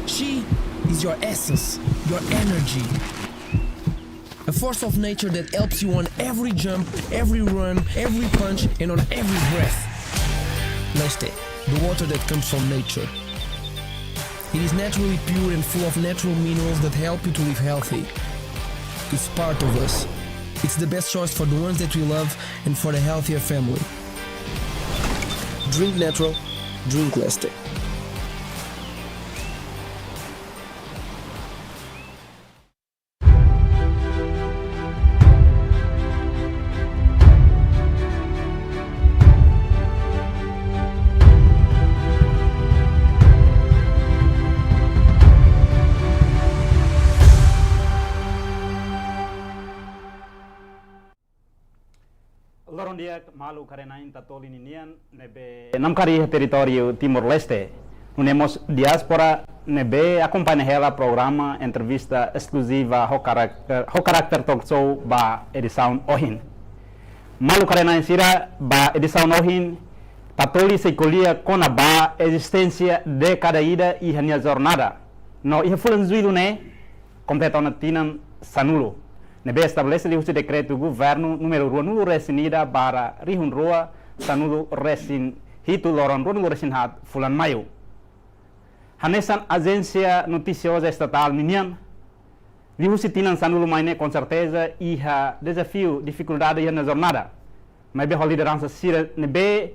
Chi is your essence, your energy. A force of nature that helps you on every jump, every run, every punch, and on every breath. Leste, the water that comes from nature. It is naturally pure and full of natural minerals that help you to live healthy. It's part of us. It's the best choice for the ones that we love and for the healthier family. Drink natural, drink Leste. Dia malu karena tatoli ninian nebe namkari território Timor-Leste. Unemos diaspora nebe acompanha ela programa entrevista exclusiva ho carácter talk show ba edição ohin. Malu karena sira ba edição ohin tatoli se colia com a ba existência de cada ida e hanya jornada. No ia fulan zuilu ne completona tinan sanulo. Nebe estabelece o decreto do governo número 2 nulo resinida para rihun roa sanulo resin hitu loron nulo resin hat fulan maio. Hanesan agência noticiosa estatal ninian lihusi tinan sanulo maine com certeza iha desafio dificuldade na jornada. Mas be liderança sira nebe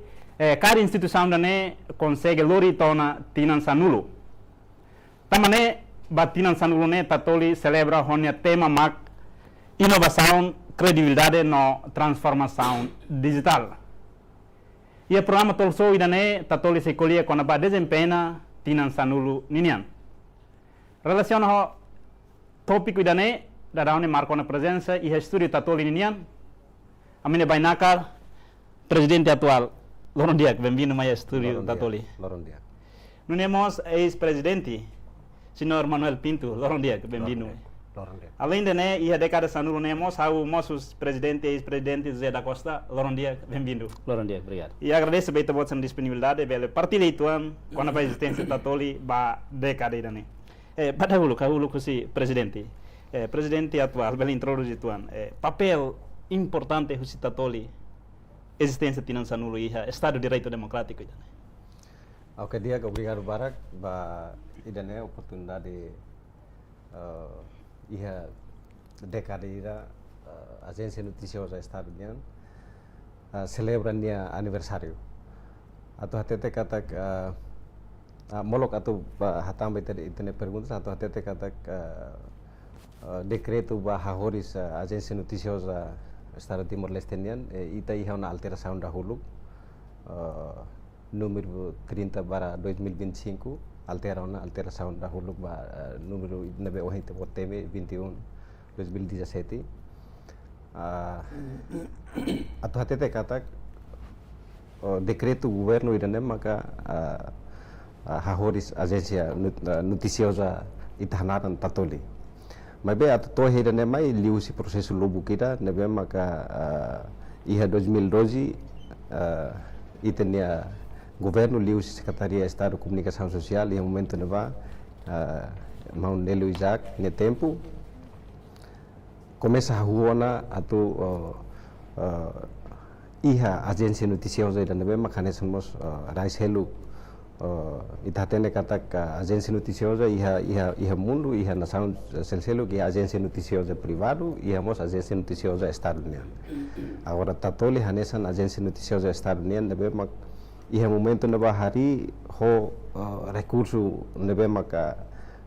cada instituição dane consegue lori tona tinan sanulo. Tamane batinan sanulo ne tatoli celebra honia tema mak inovação, credibilidade na transformação digital. E o programa Tolso idane tatoli se colhia com a desempenha tinan sanulo ninian. Relação ao tópico idane da raune marco na presença e estúdio tatoli ninian. Amine bainakal presidente atual Loron Diak, bem-vindo ao estúdio tatoli. Loron Diak. Nunemos ex-presidente senhor Manuel Pinto, Loron Diak, bem-vindo. Além de né, e a década sanulo nemos, ao nossos presidente e ex-presidente José da Costa, Loron Diak, bem-vindo. Loron Diak, obrigado. E agradeço bem a vossa disponibilidade, pela partilha ituan, com a existência da Toli, ba década ainda né. Pada hulu, si presidente. Presidente atual, bela introduzir tuan. Papel importante husi Tatoli, existência tinan sanulo e Estado de Direito Democrático ainda né. Ok, Diak, obrigado Barak, ba ainda né, oportunidade iha década ira agência noticiosa estadunian celebrannya aniversário atau hatete kata molok atau hatam bete itene perguntas atau hatete kata decreto ba hahoris agência noticiosa Estado Timor-Lestenian ita iha una alteração dahulu número 30 bara 2025 alteração dahulu ba número 21 2017 atau hatete kata decreto governo irane maka hahoris agência noticiosa itahanaran tatoli mabe atau to irane mai liusi prosesu lobu kita nebe maka iha 2012 itenia governo liu Secretaria Estado de Comunicação Social e momento neva mau Nelo Isaac ne tempo começa a huona atau iha agência noticiosa dan nebe mekanismos rais helu itatene kata agência noticiosa iha mundo iha nação selselo que agência noticiosa privado iha mos agência noticiosa estadunian agora tatoli hanesan agência noticiosa estadunian nebe mak iha momento neba hari ho recurso nebe maka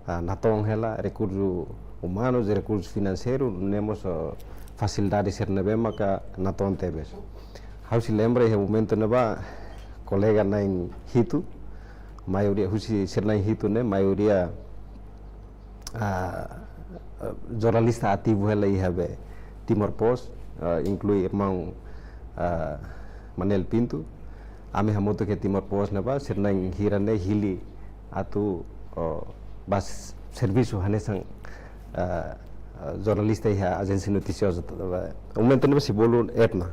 natong hela recurso humanos e recursos financeiros nemos facilidade ser nebe maka natong tebes how se lembra iha momento neba colega nain hitu maioria husi ser nain hitu ne maioria jornalista ativo hela iha be Timor Post inclui irmão Manuel Pinto ame hamoto ke Timor Post neba sirna hirane hili atu bas serviço hanesan jornalista iha agência noticiosa um momento neba si bolu Etna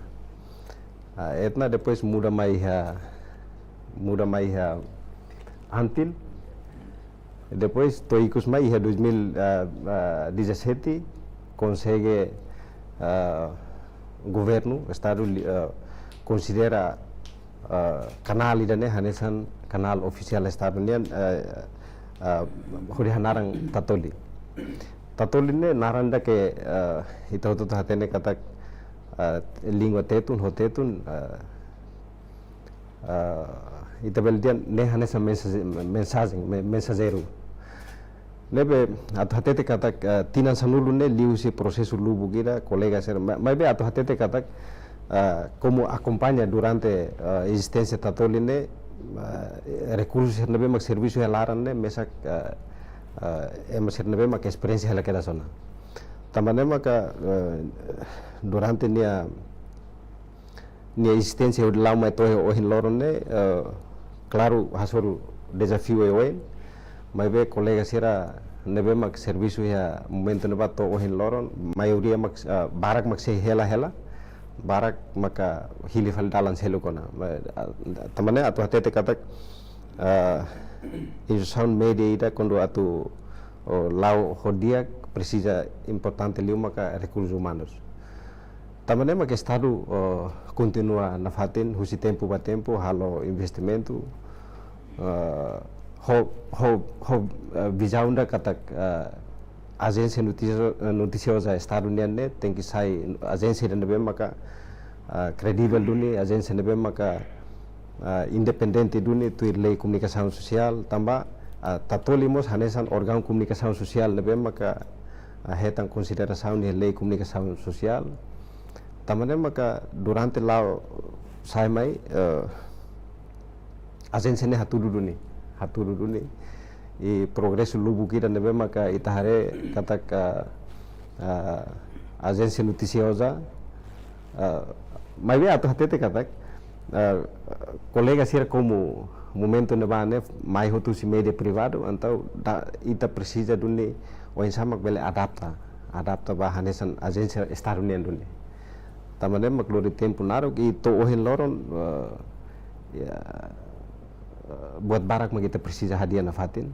depois muda mais antil Depois, Toicos mais, em 2017, consegue governo, Estado considera canal idane hanesan canal oficial Estado nian huri hanarang tatoli. Tatoli ne naranda ke ito hatene katak língua tetun hotetun itabel dia ne hanesa mensageiro. Lebe atau hatete katak tinan sanulu ne liu si prosesu lubu gira colega ser maybe atau hatete katak como acompaña durante existencia tatoli ne recursos nebe mak serviço helaran ne mesak nebe mak experiência hela keda sona tamane maka durante nia existência de lau mai tohe ohin loron ne claro hasor desafio e maybe colega sera nebe mak serviço ya momento neba to ohin loron maioria mak barak mak se hela barak maka hilifal dalan selo kona tamane atu hatete katak instituição media ida quando atu lau hodia precisa importante liu maka recursos humanos tamane maka estado continua na fatin husi tempo ba tempo halo investimento visão da katak agência noticiosa estado nianne tem que sair agência de nebe maka credível duni agência nebe maka independente duni tu lei comunicação social tamba tatolimos hanesan órgão comunicação social nebe maka hetan consideração ni lei comunicação social tamane maka durante lá sai mai agência ne haturu duni e progresso lubu kira nebe maka itahare katak agência noticiosa maybe atau hatete katak colega ser como momento nebane mai hotu si media privado antau ita precisa duni o insamak bele adapta ba hanesan agência estadunian duni tamane maklori tempo naro ki to ohin loron buat barak kita precisa hadiah na fatin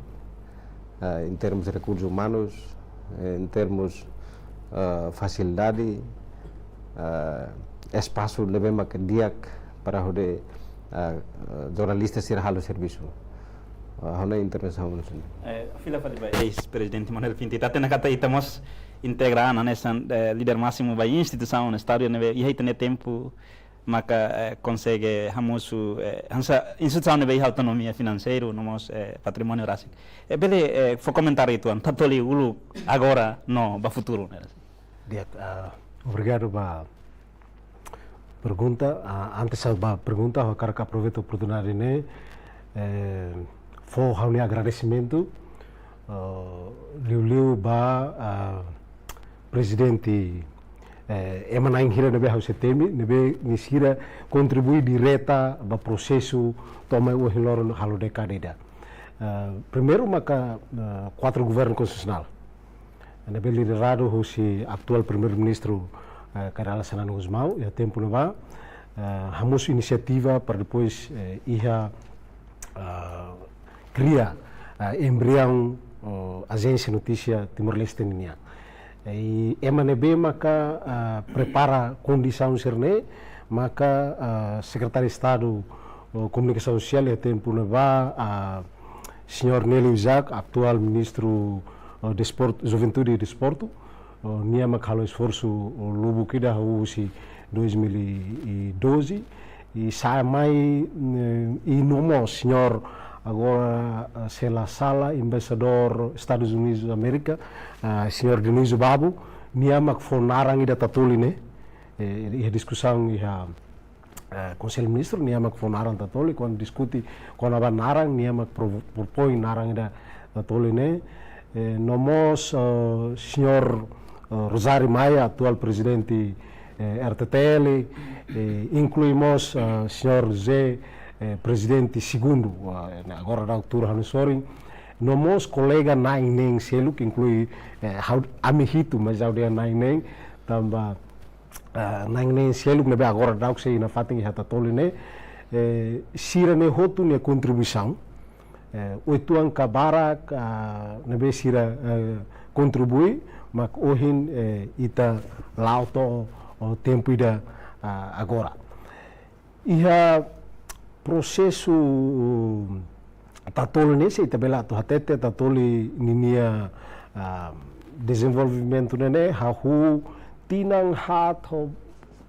em termos de recursos humanos, em termos facilidade, espaço lebih mak diak para hode jornalistas ir halo serviço. Hona intervenção nusun. Fila fali ba ex-presidente Manuel Pinto tatena kata itamos integrar na nessa líder máximo ba instituição estado neve e aí tempo maka consegue hamosu hansa instituição neve autonomia financeira nomos patrimônio rasik bele for comentário itu tatoli ulu agora no ba futuro né dia obrigado ba pergunta antes ba pergunta eu quero aproveitar a oportunidade né for hauni agradecimento liu ba presidente emanaing hira nebe hau setemi nebe nisira contribui direta ba processo toma o hiloro halo decadida primeiro maka 4 governo constitucional nebe liderado hosi atual primeiro-ministro Karala Sanano Gusmão e a tempo neba hamos iniciativa para depois ia cria embrião agência notícia Timor-Leste ninia e MNB maka prepara condição serne maka secretário de Estado Comunicação Social e tempo neba senhor Nélio Isaac atual ministro de Esporte, Juventude e Desporto nia maka halo esforço lubu kida usi 2012 e sai mai e nomo senhor agora Sela Sala, embaixador Estados Unidos da América, senhor Dionísio Babu, niamak fonarang ida tatuli ne, e a discussão e a Conselho Ministro niamak fonarang tatuli quando discute quando aba narang niamak propõe narang ida tatuli ne, nomos senhor Rosário Maia, atual presidente RTTL, incluímos senhor José presidente segundo agora da altura Hanusorin nomos colega naineng selu que inclui amihito mas ao dia naineng tamba naineng selu nebe agora da que na fating hata toline sira ne hotu ne contribuição oituan ka barak nebe sira kontribui mak ohin ita lauto o tempo ida agora. Iha prosesu tatolo nesse ita bela tu hatete tatoli ninia desenvolvimento nene hahu tinang hat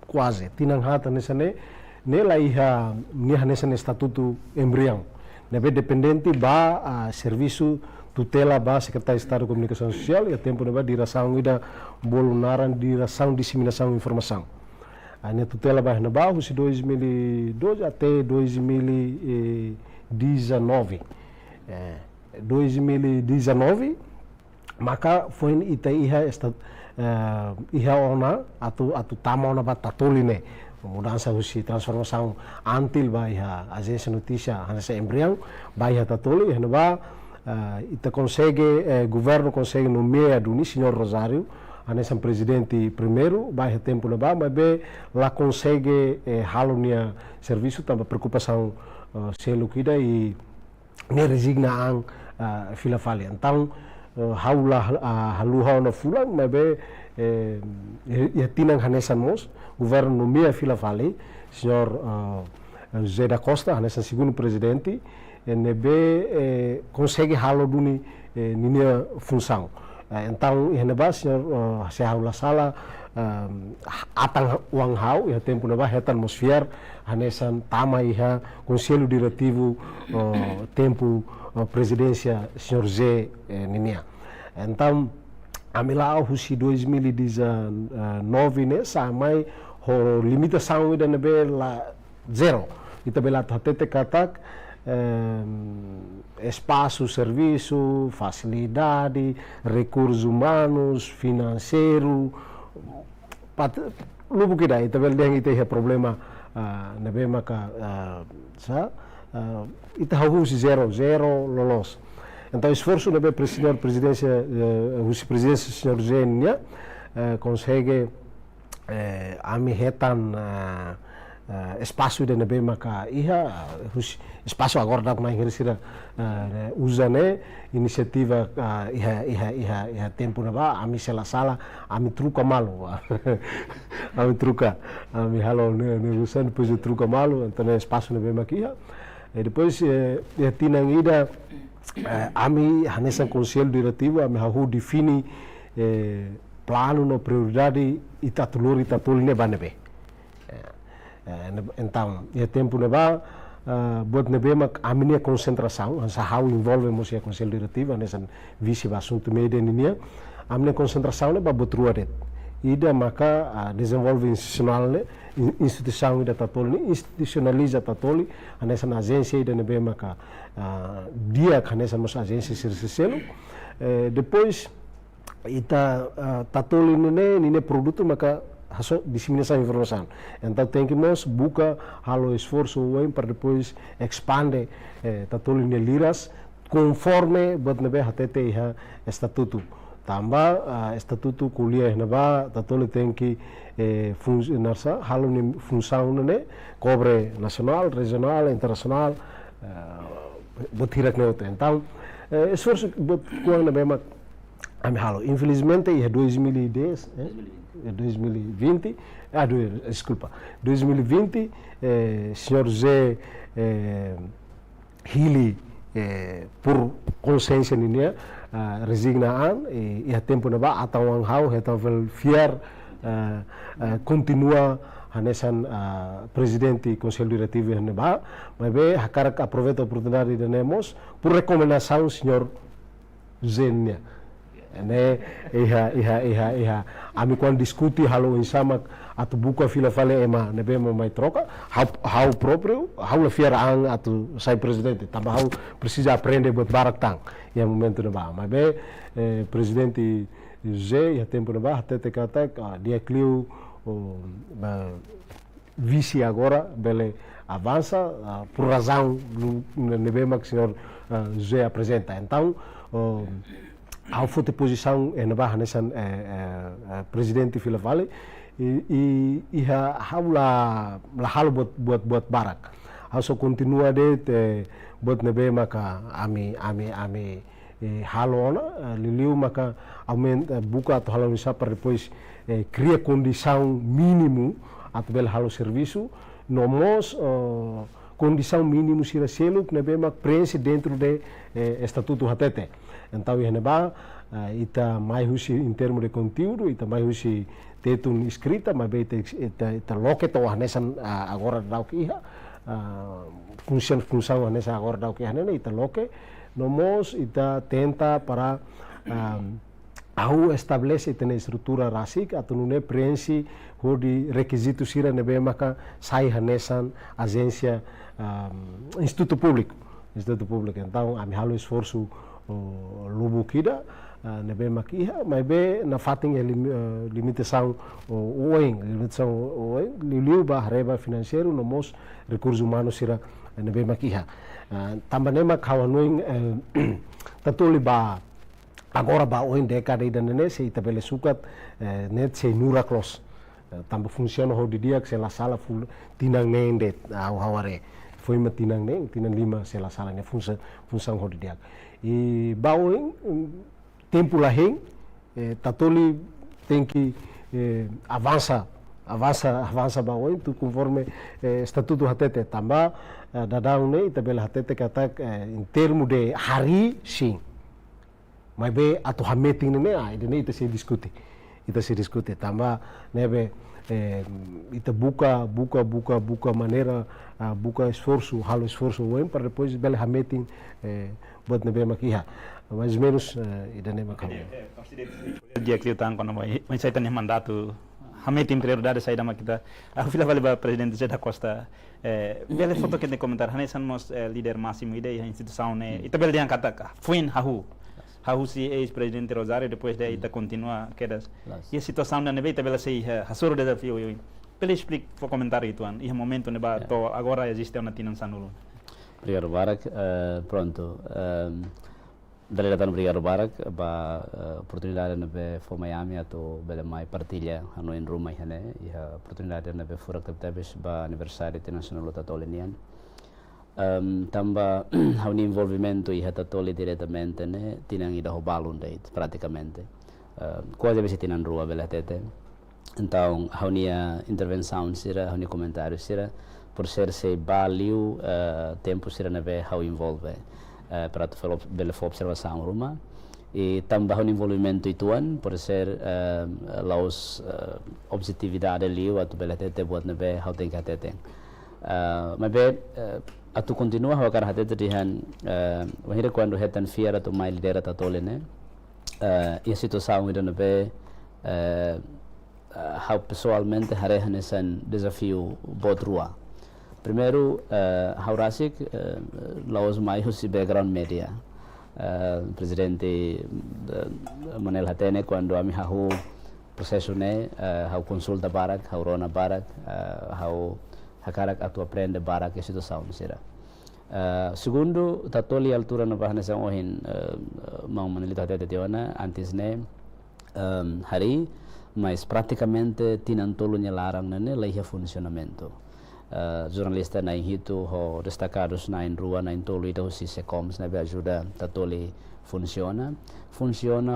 quase tinang hat nessa nela iha nia nessa estatuto embrião nebe dependente ba serviço tutela ba Secretaria de Estado de Comunicação Social e a tempo neba diração ida bolunaran diração disseminação informação a minha tutela ba neba de 2012 até 2019 2019 maka foi ita iha iha ona atu tama ona ba tatoline mudança husi transformação antil ba iha agência notícia hanasa embrião ba iha tatoli iha ba ita consegue governo consegue nomear do senhor Rosário hanasa presidente primeiro ba iha tempo na ba mas be lá consegue halonia serviço tamba preocupação selo kida e ne resigna ang fila fali então haula haluha na fulang mas be ia tinang hanesan mos governo nomea fila fali senhor José da Costa hanesan segundo presidente nebe consegue halo duni ninia função então ia neba senhor se haula sala atang uang hau ia tempo neba hetan atmosfer hanesan tama iha conselho diretivo tempo presidência senhor Zé ninia então amila husi 2019 ne samai ho limitação ida nebe la zero ita bela hatete katak espaço serviço facilidade recursos humanos financeiro lubu kida ita bel deng ita problema nebe maka ita husi zero lolos. Então, o esforço da presidência, o senhor Zénia, consegue amihetan espaço de nebe maka iha espaço agora da mais resira usa né iniciativa iha tempo na ba ami sala ami truca malu ami truca ami halo ne usan depois truca malu então espaço nebe maka iha e depois tinang ida ami hanesan conselho diretivo ami hahu defini plano no prioridade itatuluri ne banebe então ia tempo neba buat nebe mak aminia concentração sa how envolve mos ia conselho diretivo hanesan visi assunto media ninia aminia concentração neba botruadet ida maka desenvolve instituição ida tatoli institucionaliza tatoli hanesan agência ida nebe maka dia hanesan mos agência selo depois ita tatoli nine produto maka haso disseminação informação então tem que nós buka halo esforço para depois expande tatoli ne liras conforme buat nebe hatete iha estatuto tambah estatuto kuliah neba tatoli tem que funcionar halo ni função ne cobre nacional regional internacional buat hirak ne então esforço buat kuang nebe mak ami halo infelizmente iha 2010 2020 desculpa 2020 senhor Zé Hili por consciência ninia resignaan e a tempo na ba atawang hau hetavel fiar continua hanesan presidente conselho diretivo na ba mas be hakarak aproveita a oportunidade de nemos por recomendação senhor Zé nia ne iha ami quando discute halo insama atu buka fila fale ema nebe mai troca how próprio how la fiera ang atu sai presidente tambah how precisa aprender buat barak tang yang momento neba mas be presidente José ya tempo neba até kata dia clio vice agora bele avança por razão nebe mak senhor José apresenta então ao foto posição na barra nessa presidente Vila Vale e haula halo buat barak. Hau so continua de buat nebe maka ami halona liliu maka aumenta buka atau halo nisa para depois cria condição mínimo atau bel halo serviço nomos condição mínimo sira selo que nebe mak preenche dentro de estatuto hatete então iheneba ita mai husi em termos de conteúdo ita mai husi tetun escrita mas ita loke to hanesan agora dau iha função hanesa agora dau ki hanene ita loke nomos ita tenta para au estabelece tem estrutura rasik atau nune preenche hodi requisito sira nebe maka sai hanesan agência instituto público então ami halo esforço lubu kida nebe makiha mas be na fating limitação liu ba reba financeiro nomos recursos humanos sira nebe makiha tambah nema kawanuing tatuli ba agora ba oin dekada ida nene se itabele sukat net se nura klos tambah funciona ho didiak se la sala ful tinang nende au haware foi ma tinang lima se la sala ne função ho didiak e ba oin tempo lahing tatoli tem que avança ba oin tu conforme estatuto hatete tambah dadang ne itabele hatete kata em termo de hari sim mas be atau hameting ne ini ita se diskute tambah nebe ita buka maneira buka esforço halo esforço oin para depois bele hameting buat nebe makiha mais ou menos ida ne makam dia kliutan kono mai sai tanya mandato hameting prioridade sai dama kita aku fila vale ba presidente Zé da Costa bele foto que ne comentar hanesan mos líder máximo ideia instituição ne ita bele dia kata fuin hahu si ex-presidente Rosário depois daí ita continua quedas e a situação da neve ita bele sei hasoro desafio eu pele explique for comentar itu an e momento ne ba to agora existe uma tinança nulo. Obrigado Barak, pronto. Dari datang Obrigado Barak, ba oportunidade nebe for Miami atau bele mai partilha hano in rumah hane, ia oportunidade nebe furak tabes ba aniversário internacional tatolinian. Tambah hauni envolvimento ia tatoli diretamente ne tinang ida ho balun deit praticamente. Quase besi tinang rua bele tete. Então haunia intervenção sira, hauni comentário sira, por ser se baliu tempo sira nebe hau envolve para tu bele for observação rumah. E tambah hauni envolvimento ituan por ser laos objetividade liu atau bele tete buat nebe hau tengka tete. Mas be atu continua a cara hatete dihan wahira quando hetan fiera tu mai lidera tatolene e a situação ida nebe how pessoalmente harehan esan desafio bodrua primeiro how rasik laos mai husi background media presidente Manel Hatene quando ami hahu processo ne how consulta barak how rona barak how hakarak atu aprende barak e situação sira. Segundo tatoli altura na bahana sa ohin mau manilita tete tiwana antes ne hari mas praticamente tinantolo nya larang nane laiha funcionamento. Jornalista na hito ho destacados na in rua na in tolo ida si secoms na be ajuda tatoli funciona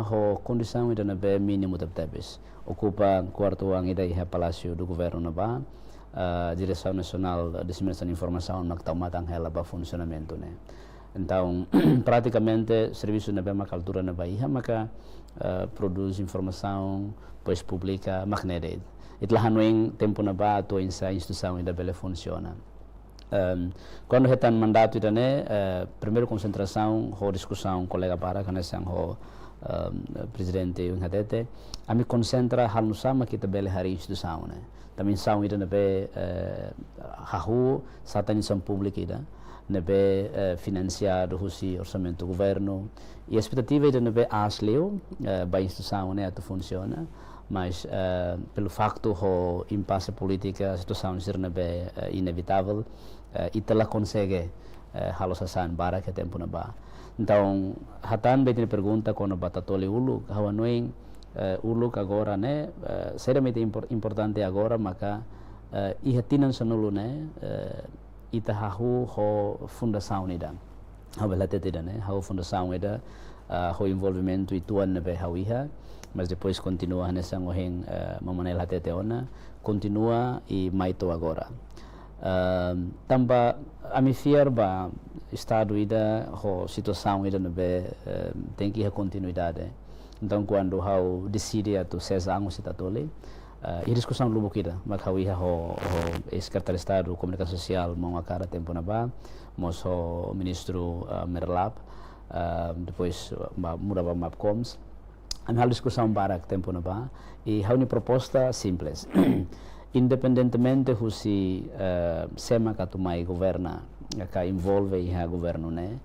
ho condição ida na be mínimo tabes ocupa quarto ang ida iha palácio do governo na ba Direção Nacional de Disseminação de Informação matang hela ba funcionamento né. Então praticamente serviço na bema cultura na Bahia maka produz informação pois publica magnede. Itlah hanuing tempo na ba to insa instituição ainda bele funciona. Quando retan mandato ida né primeiro concentração ho discussão colega para kanasang ho presidente Unhatete ami concentra hal nusama kita bele hari instituição né. Também são ida nebe hahu satani são pública ida nebe financiado husi orçamento do governo e a expectativa ida nebe asleu ba instituição né atu funciona mas pelo facto ho impasse política a situação ser nebe inevitável itala consegue halosasan bara que tempo na ba então hatan betine pergunta quando batatoli ulu hawanoing uluk agora né seriamente importante agora maka ihatinan sanulu né itahahu ho fundação nida hau belate tidak né hau fundação ida ho envolvimento ituan nebe hau iha mas depois continua nessa ngoheng mamanel hatete ona continua e maito agora tamba ami fiar ba estado ida ho situação ida nebe tem que continuidade então quando hau decide atu 6 anos itatole e discussão lubo kita mak hau iha ho secretário de estado comunicação social mau akara tempo na ba mos ho ministro Merlap depois muda ba Mapcoms ami hal discussão barak tempo na ba e hau ni proposta simples independentemente husi sema katumai governa ka envolve iha governo né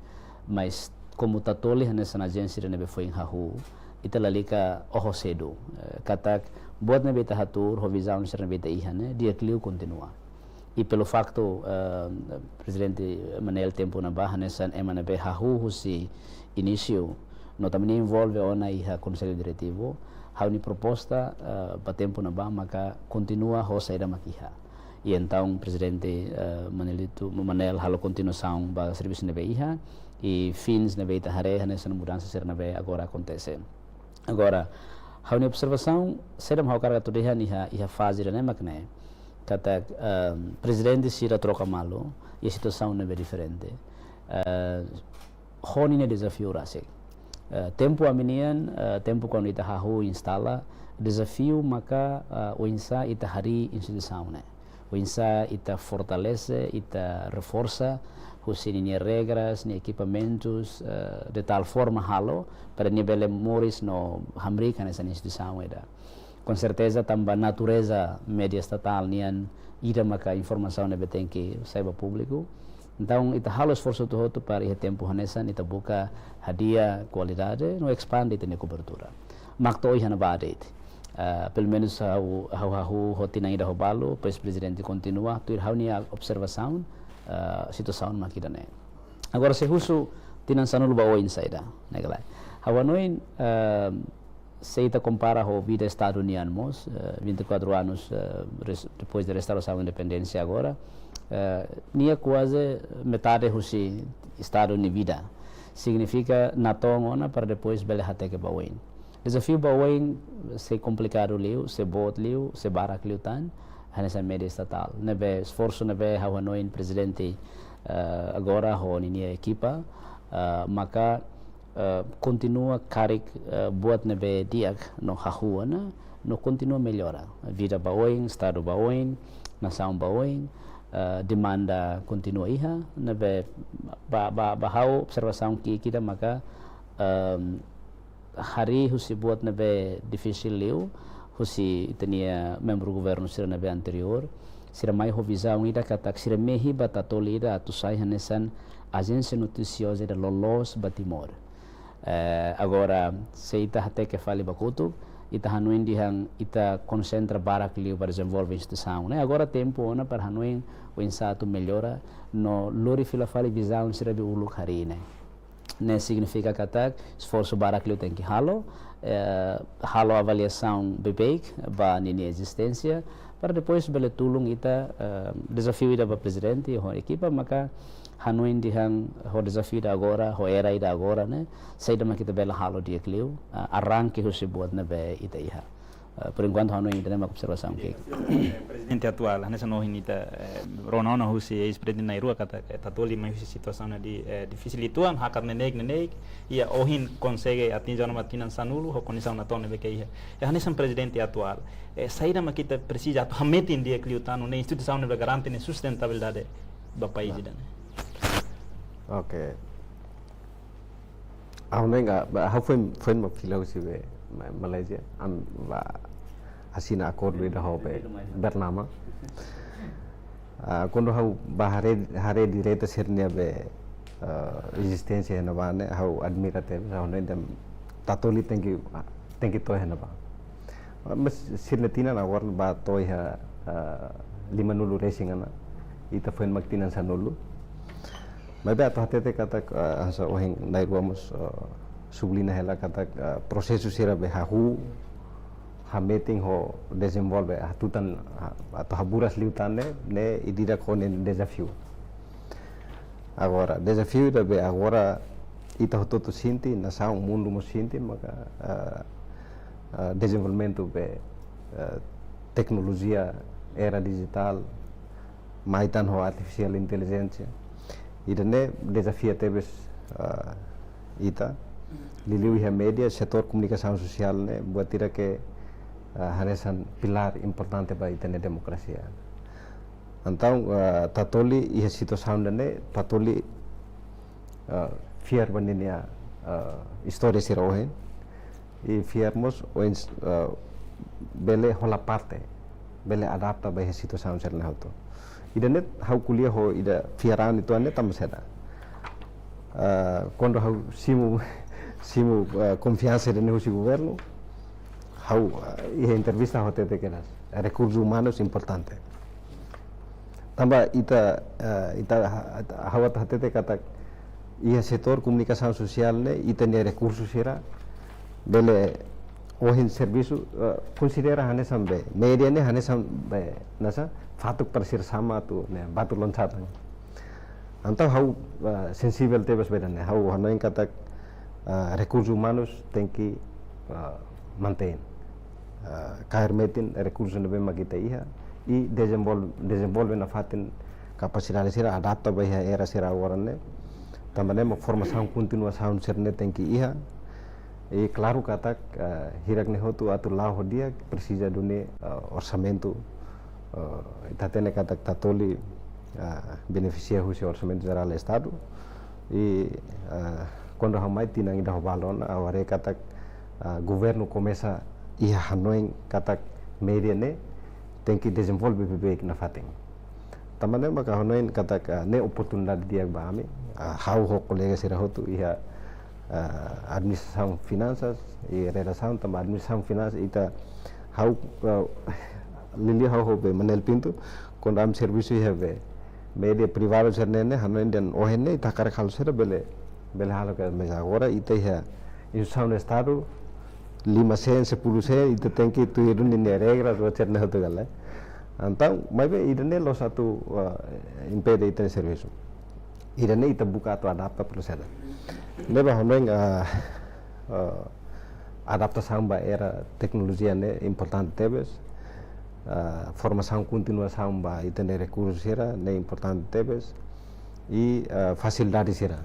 mas como tatoli nessa agência nebe foi em hahu italalika oho cedo katak buat nebe tahatur ho visão ser nebe iha né dia clio continua e pelo facto presidente Manel tempo na barra nessa nebe hahu husi início notamene envolve ona iha conselho diretivo hau ni proposta para tempo na barra maka continua ho saída makiha e então presidente Manel halo continuação ba serviço nebe iha e fins nebe tahare nessa mudança ser nebe agora acontece agora hau ni observação serem hau carga tudiha iha fase né makne kata presidente sira troca malo e a situação nebe diferente honi ne desafio rasik tempo aminian tempo quando ita hahu instala desafio maka o insa ita hari instituição né o insa ita fortalece ita reforça os ni regras ni equipamentos de tal forma halo para nível moris no hamrikan essa instituição ida com certeza também natureza média estatal nian ida maka informação ne tem que saiba público então ita halo esforço todo para esse tempo hanesan ita buka hadiah qualidade no expande ita cobertura makto ihana badate pelo menos hau rotina ida robalo pois presidente continua tu hau ni observação situação makida né agora se husu tinan sanul bawo inside neglai hawanoin se ita compara ho vida estadunidense 24 anos depois da restauração da independência agora nia quase metade husi estado ni vida significa natong ona para depois bele hate ke bawain desafio bawain se complicado liu se bot liu se barak liu tan hanesa media estatal nebe esforço nebe hawanoin presidente agora ho ni equipa maka continua karik buat nebe diak no hahuana no continua melhora vida bawain estado bawain nação bawain demanda continua iha nebe bahau observação kita maka hari husi buat nebe difícil liu husi tenia membro governo sira nebe anterior sira mai ho visão ida katak sira mehi batatoli ida atusai hanesan agência noticiosa da lolos batimor agora se ita hate que fale bakutu ita hanuin dihang ita concentra barak liu para desenvolver instituição né agora tempo ona para hanuin o insato melhora no lori fila fale visão sira be uluk hari né significa katak esforço barak liu tem que halo avaliação bebeik ba nini existência para depois bele tulung ita desafio ida ba presidente ho equipa maka hanuin dihang ho desafio da agora ho era ida agora né saída makita bela halo dia kliu arranque ho se buat na be ita iha por enquanto hanuin ida ma observação que presidente atual nessa no hinita ronona ho se ex-presidente Nairobi kata tatoli mai situação de difícil ituan hakat nenek ia ohin consegue atingir uma tinan sanulu ho condição na tone be que ia nessa presidente atual saída makita precisa to hametin dia kliu tanu ne instituição ne garante ne sustentabilidade do país ida Oke. Aku nengah, hau foi ma filau si be Malaysia, ba asina acordo ida hau be Bernama. Quando hau hare direita sernia be resistência na ba ne hau admirate hau nendam tatoli tenki to na ba. Mas sirnetina na warna ba toy ha 5 nulu racing ana. Ita foi magtinan sa nulu. Maybe ato hatete kata asa ohing nairwamos sublina hela kata prosesu sira be hahu hameting ho desenvolve hatutan atau haburas liutan ne idira kone desafio Agora, desafio da be agora ita hototo sinti na sa mundo mo sinti maka desenvolvimento be tecnologia era digital maitan ho artificial intelligência idane desafio tebes ita liliu iha media setor komunikasi sosial ne buat tira ke hanesan pilar importante ba itane demokrasia. Então, tatoli iha situação ne tatoli fiar bandinia história sira ohen e fiarmos oens bele hola parte bele adapta ba iha situação sira ne hoto. Ida net hau kuliah ho ida fiaran itu ane tam seda. Quando hau simu confiança de negócio governo hau iha entrevista hote te kenas recursos humanos importante. Tambah ita hawat hatete kata ia setor komunikasi sosial ne ita ne recursos sira bele ohin serviço considera hane sambe media ne hane sambe nasa fatuk persir sama tu ne batu loncat. Antau hau sensibel tebas beda ne hau hanoin kata recursos humanos tem que manter cair metin recursos ne bema kita iha e desenvolve na fatin capacidade sira adapta ba iha era sira warane também uma formação continuação serne tem que iha e claro kata hirak ne hotu atu lau dia precisa dune orçamento itatene kata tatoli beneficia husi orçamento geral do estado e quando hamai tinang ida balon aware kata governo começa iha hanoin kata media ne tem que desenvolver bebek na fating. Tamane maka honoin kata ne oportunidade dia bahami hau ho colega sira hotu iha administração finanças e redação também administração finanças ita hau lili hau ho be Manel Pinto quando am serviço iha be media privado sernene hanoin den ohenne ita kar khal sira bele halo ka mesa agora ita iha instituição do estado 5 sen 10 sen ita tem que tu irun ni regras o cerna hotu gala. Então, mas idane lo satu impede ita serviço. Idane ita buka atau adapta proses. Leba honoing adaptação ba era tecnologia ne importante tebes. Formação continuação ba ita ne recursos sira ne importante tebes e facilidade sira.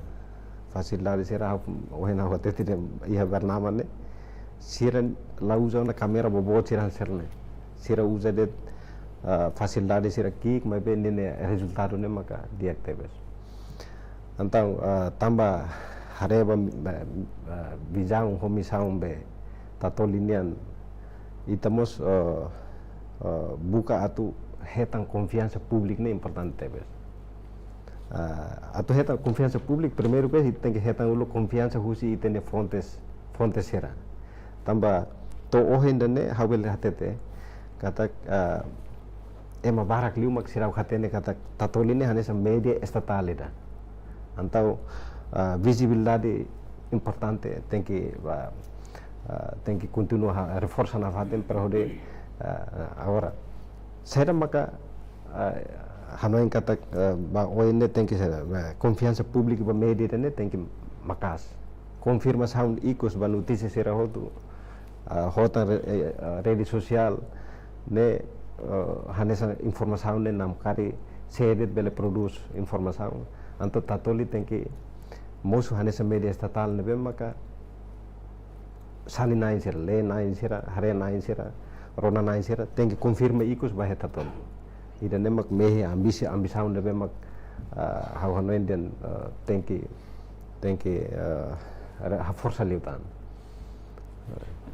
Facilidade sira ohena hote tide ia bernama ne sira la usa una kamera bobo sira serne. Sira usa de facilidade sira kik mas bem ne resultado ne maka dia tebes. Então tambah hareba bijang homisang be tatolinian itamos buka atu hetang confiança pública ne importante tebes. Atu hetang confiança pública primeiro que tem que hetang ulo confiança husi itene fontes sira. Tambah to ohenda ne hawel hatete kata ema barak liu mak sirau hatene kata tatolini hanesa media estatal ida. Antau visibilidade importante tem que continuar reforçar na faten para hode agora será maka hanoin kata ba oine tem que confiança pública ba media ne tem que makas confirmação ikos ba notícia será hotu hota rede social ne hanesa informação ne nam kari sedet bele produz informação anto tatoli tem que mosu hanesa media estatal ne bem maka sali nain sira le nain sira hare nain sira rona nain sira tem que confirma ikos ba tatol ida ne mak mehe ambição ne bem mak hau hanoin den tem que força liutan.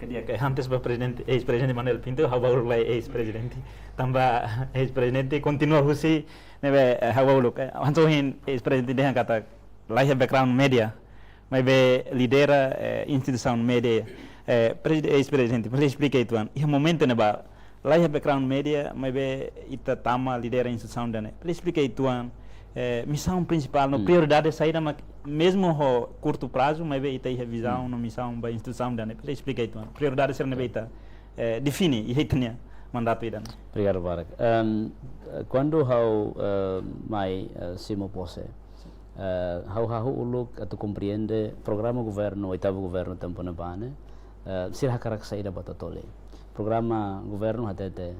Dia que antes ba ex-presidente Manuel Pinto hawau lai ex-presidente tambah ex-presidente continua husi nebe hawau luk hansohin ex-presidente dehan kata lai background media mai be lidera instituição media ex-presidente boleh explica itu an ia momento neba lai background media mai be ita tama lidera instituição dane boleh explica itu an missão principal no prioridade saída mesmo ho curto prazo mas ita ia visão no missão ba instituição dane boleh explica itu prioridade ser nebe ita define ihitnya mandato idan. Obrigado, Barak. Quando hau mai simo pose hau uluk atau compreende programa governo oitavo governo tempo na bane sirha karak saída batatole programa governo hatete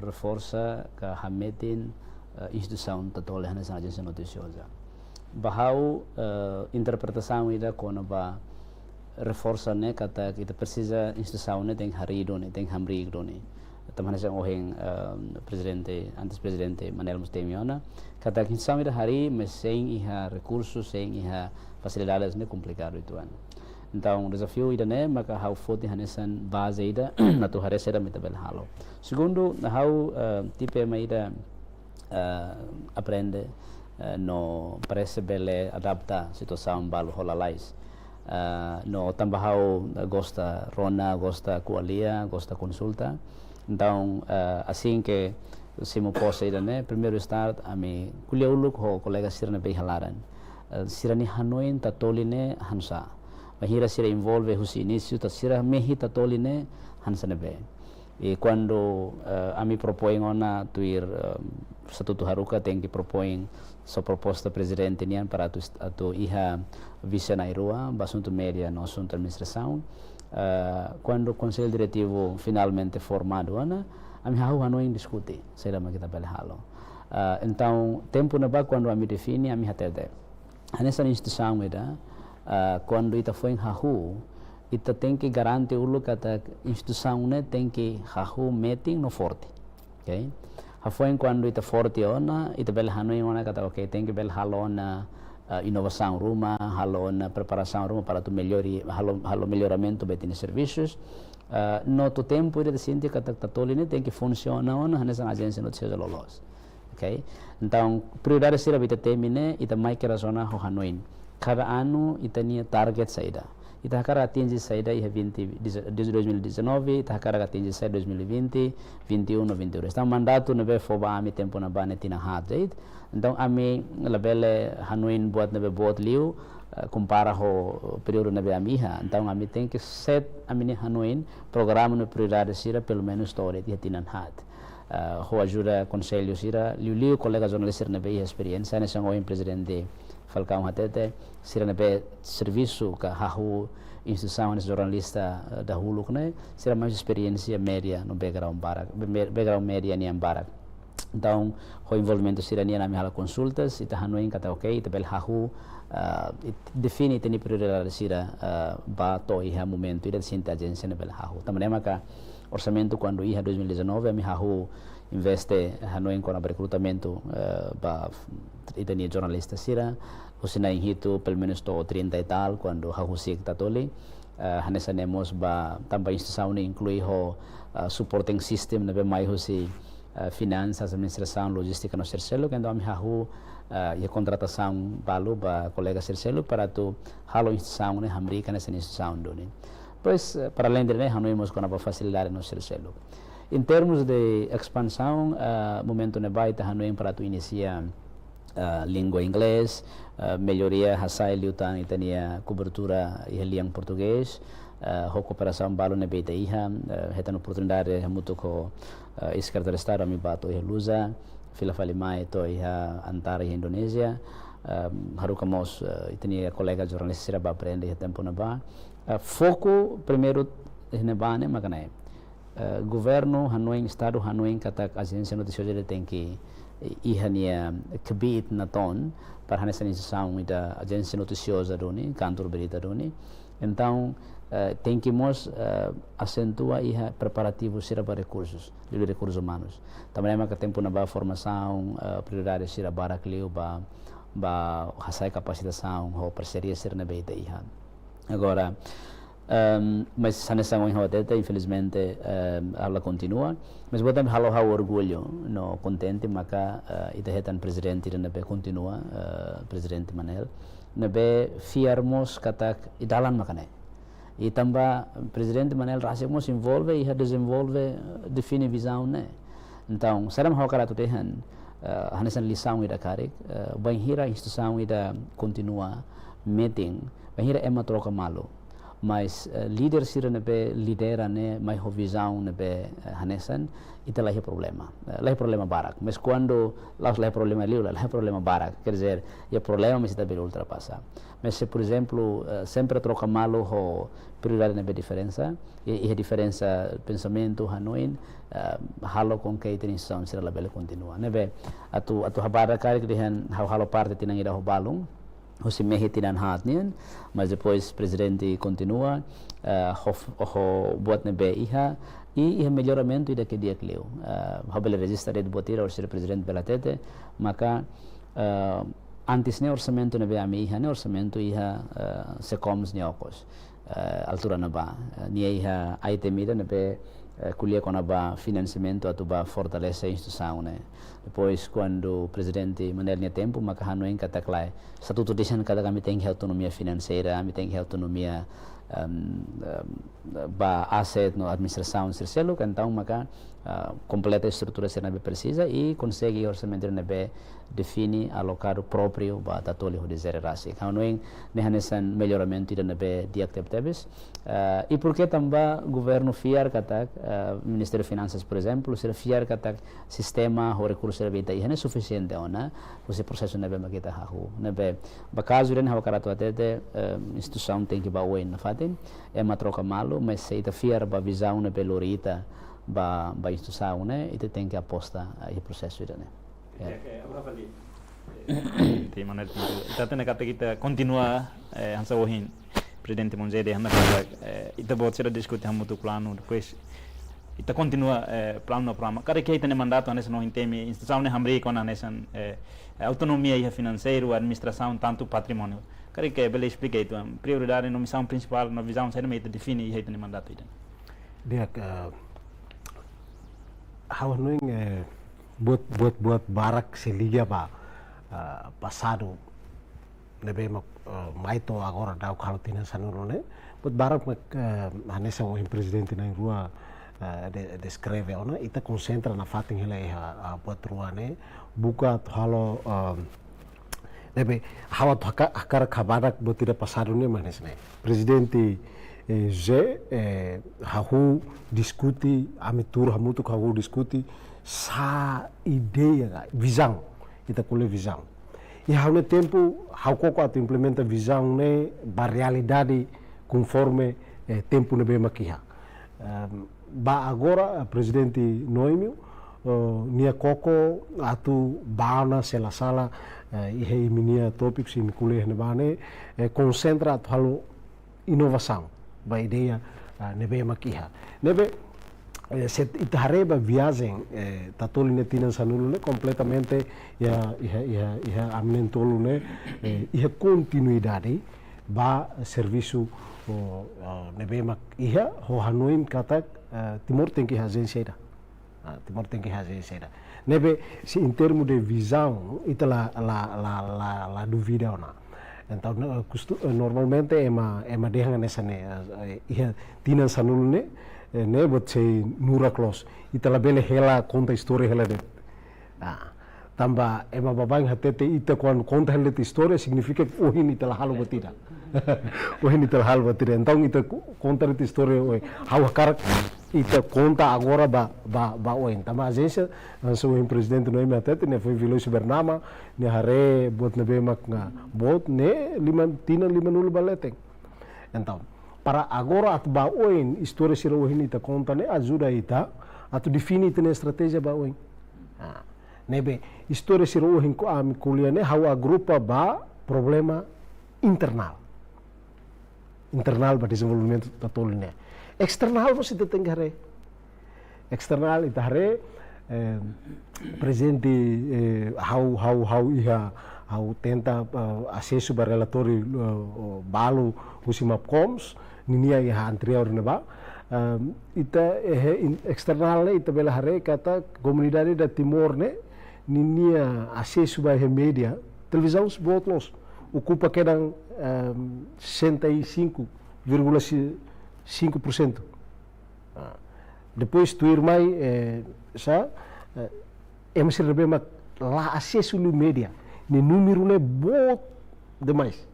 reforça ka hametin instituição tatole hana sa agência noticiosa bahau interpretação ida kona ba reforça ne kata kita precisa instituição ne tem harido ne tem hamri ne teman saya oheng antes presidente Manel Mustemiona kata instituição ida hari mas sem iha recursos sem iha facilidades ne complicado itu an então desafio ida ne maka hau foti hanesan base ida na tu hare seda metabel halo segundo hau tipe maida aprende no parece bele adapta situação balu holalais no tambahau gosta rona gosta kualia gosta consulta então assim que se mo possa ir né primeiro start ami kulia uluk ho colega sirna be halaran sirani hanoin tatoline hansa bahira sira involve husi início ta sira mehi tatoline hansa nebe e quando ami propõe ona tuir statuto haruka tem que propõe sua proposta presidente nian para tu iha vice na irua basunto media no assunto administração quando o conselho diretivo finalmente formado ana ami hau hanoin discute será ma kita bel halo então tempo na ba quando ami define ami hatede nessa instituição ida quando ita foi hahu ita tem que garantir ulu kata instituição ne tem que hahu meeting no forte okay hafoin quando ita forte ona ita bel hanoin ona kata okay tem que bel halona inovação rumah, halo na preparação rumah para tu melhori, halo melhoramento betine serviços. No tu tempo ida sinti kata tatolini tem que funciona ona nessa agência noticiosa lolos. Okay? Então, prioridade sira bita temine ita mai kera zona ho hanoin. Cada ano ita nia target saída. Ita hakara atingi saída iha 2019, ita hakara atingi saída 2020, 21, 22. Então, mandato nebe foba ami tempo na bane tina hadait. Então, ami labele hanoin buat nebe buat liu compara ho período nebe amiha. Então, ami tem que set ami ni hanoin programa no prioridade sira pelo menos story tia tinan hat. Ho ajuda conselho sira liu colega jornalista nebe experiência nessa ngoin presidente Falcão Hatete sira nebe serviço ka hahu instituição jornalista dahulu kene sira mais experiência média no background média ni barak. Então, o envolvimento sirania na minha consultas, ita hanoin kata okay, ita bel hahu define teni prioridade sira ba to iha momento ida sinta agência na bel hahu. Tamane maka orçamento quando iha 2019 a mi hahu investe hanoin com recrutamento ba ita ni jornalista sira usina inhito pelo menos to 30 e tal quando hahu sik tatoli hanesa nemos ba tamba instituição ni inclui ho supporting system na be mai husi finanças, administração, logística no Cercelo, que então hahu e contratação balu ba colega Cercelo para tu halo instituição ne hamrika nessa instituição doni. Pois para além de hanoimos com a facilidade no Cercelo. Em termos de expansão, momento ne vai ta hanoim para tu iniciar língua inglês, melhoria hasai liutan itania cobertura e liang português. Cooperação balu ne beita iha hetan oportunidade muito ko secretário de Estado ami bato iha lusa fila falimai to iha antara iha Indonesia harukamos itani colega jornalista sira ba aprende iha tempo na ba foco primeiro ne bane makanai governo hanoin Estado hanoin kata agência noticiosa tem que iha nia kebit na ton para hanesa instituição ida agência noticiosa doni kantor berita doni então tem que mos acentua iha preparativo sira para recursos humanos também maka tempo na ba formação prioridade sira barak liu ba hasai capacitação ho parceria sira na beita iha agora mas sanessa mo hotete infelizmente ela continua mas botam halo orgulho no contente maka ita hetan presidente na be continua presidente Manel na be fiarmos katak idalan makane e também presidente Manel Rasek se envolve e desenvolve define visão né então será mau cara tu tehan hanesan lição ida karik banhira instituição ida continua meeting banhira ema troca malo mas líder sira nebe lidera ne mai ho visão nebe hanesan ita lahi problema barak, mas quando lahi problema liu lahi problema barak, quer dizer e problema mas ita bele ultrapassar, mas se por exemplo sempre troca malo ho prioridade nebe diferença e a diferença pensamento hanoin halo com que intenção sira labele continua nebe atu habara kari krihan halo parte tinang ida ho balung o se mehe tinan hat nian, mas depois presidente continua buat nebe iha e melhoramento ida que dia cleo habele registra de botira o ser presidente belatete maka antes ne orçamento nebe ami iha ne orçamento iha se comes neocos altura na ba ni iha item ida nebe kuliah com a financiamento atu ba fortalece a instituição né depois quando o presidente mandar tempo maka hanoin kata klai statuto desan kata kami tem autonomia financeira kami tem autonomia ba asset no administração sercelo então maka completa a estrutura se nabe precisa e consegue orçamento nabe define alocar o próprio ba tatoli ho dizer rasi hanoin nehanesan melhoramento ida nabe diactebes e porque tamba governo fiar kata Ministério de Finanças, por exemplo, se fiar kata sistema o recurso rebita ihane suficiente ona, o processo nebe makita hahu. Nebe bakazu ren hawa karatu atete instituição tem que ba wen na fatin, é uma troca malo, mas se ita fiar ba visão nebe lorita ba instituição né, ita tem que aposta a processo ida né. Ti manet ita tena kata kita continua hansa wohin Presidente Monzede handa ita bot sera diskuti hamutu plano depois ita continua plano no programa kare que tem mandato nesse no inteme instituição ne hamri com nessa autonomia e financeiro administração tanto patrimônio kare que bele explica itu prioridade no missão principal na visão sai me define e tem mandato ida dia how knowing buat barak se liga ba passado nebe maito agora dau kalau tina sanuro ne buat barak hanesa o presidente na rua descreve ona ita concentra na fatin hele buat rua ne buka halo nebe hawa hakar kabarak botira passado ne manes ne presidente hahu diskuti amitur hamutu hahu diskuti sa ideia visão ita kule visão e ao mesmo tempo hau koko atu implementa visão ne ba realidade conforme tempo ne be makiha ba agora presidente Noemio nia koko atu bana sela sala ihe minia topics in kule ne bane concentra atu halo inovação ba ideia ne be makiha nebe ita hareba viagem tatoli ne tinan sanulu ne completamente ia amnentolu ne ia continuidade ba serviço ne be mak ia ho hanoin kata timor tem que agência timor tem que agência nebe se em termos de visão ita la duvida ona então normalmente ema dehan nessa ne ia tinan sanulu ne buat sei nura klos ita la bele hela conta história hela de tamba ema babang hatete ita kon conta hela história significa ohin ita la halo batira ohin ita la halo batira então ita conta hela história oi how karak ita conta agora ba ohin tamba agência so o presidente no ema hatete ne foi Vilois Bernama ne hare buat ne bemak nga bot ne tina 5 baleteng então para agora at baoin história sira ohin ita conta ne ajuda ita atu define ita estratégia baoin nebe história sira ohin ko ami kuliah ne hawa grupa ba problema internal ba desenvolvimento tatol ne external você tem que external ita hare presente how iha how tenta acesso ba relatório balu usimap coms ninia iha anterior ne ba ita external ita bela hare kata comunidade da Timor ne ninia acesso ba media televisão botlos ocupa quedam 65,5%. Depois tu irmai MC rebema lá acesso no media ni número ne bot demais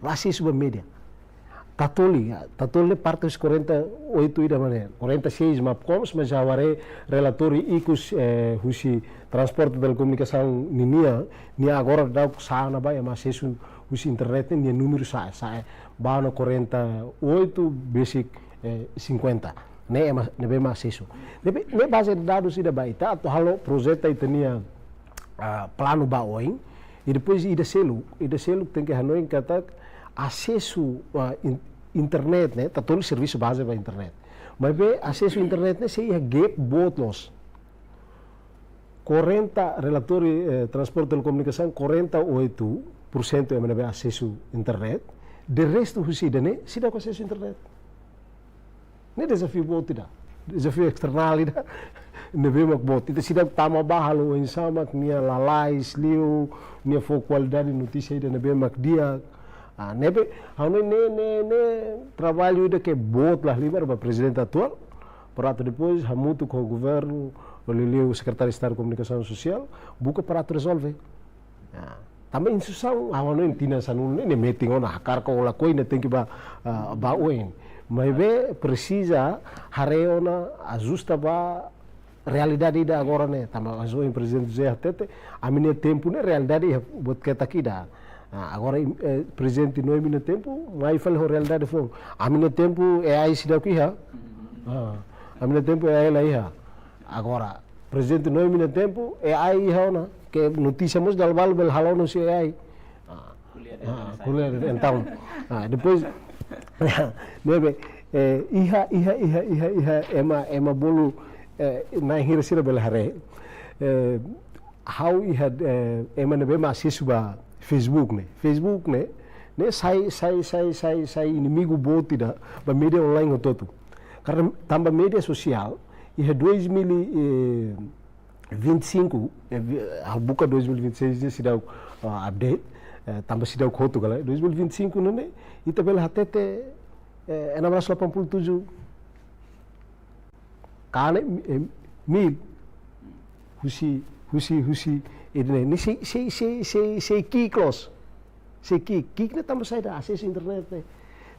lá acesso ba media Tatoli parte dos 48 ida mané, 46 MAPCOMs, mas já varé relatório icos husi transporte e telecomunicação nia agora dá sana ba mas isso husi internet nia número sai bana 48 basic 50 ne bem mais isso ne base de dados ida ba ita atau halo projeto ita nia plano ba oin e depois ida selu tem que hanoi kata acesso internet, né? Tá todo serviço base para internet. Mas bem, acesso à internet, né? Se ia gap botlos. 40 relatório transporte e telecomunicação, 48% é menebe acesso à internet. De resto, o sida, né? Sida com acesso à internet. Né desafio bot tidak. Desafio external tidak. Nebe mak bot. Itu sida tama bahalo em sama nia lalais liu, nia fo qualidade notícia ida nebe mak dia. Nebe, ne trabalho ida que bot lá livre para presidente atual, para depois hamuto com o governo, o secretário de Estado de Comunicação Social, buka para resolver. Também insusão, não tinha sanun ne meeting ona hakar ko la koi ne tem que ba oin. Mas be precisa hareona ajusta ba realidade ida agora né, também ajoin presidente José Tete, a minha tempo ne realidade bot kita kida. Agora presente no minha tempo, mais fala realidade foi. A minha tempo é aí se dá aqui ha. A minha tempo é ela aí ha. Agora presente no minha tempo é aí ha na que notícia mos dal bal bel halon se é aí. Kuliah então. Depois nebe iha ema bolu na hira sira bel hare. How iha ema nebe masih suba Facebook né sai inimigo bot da ba mídia online todo karena tambah mídia social e 2025 buka 2026 dia sidau update tambah sidau koto kala 2025 né ita bela hatete 1687 kane mil husi ini sei kiklos sei kik ne tambah sai da acesso internet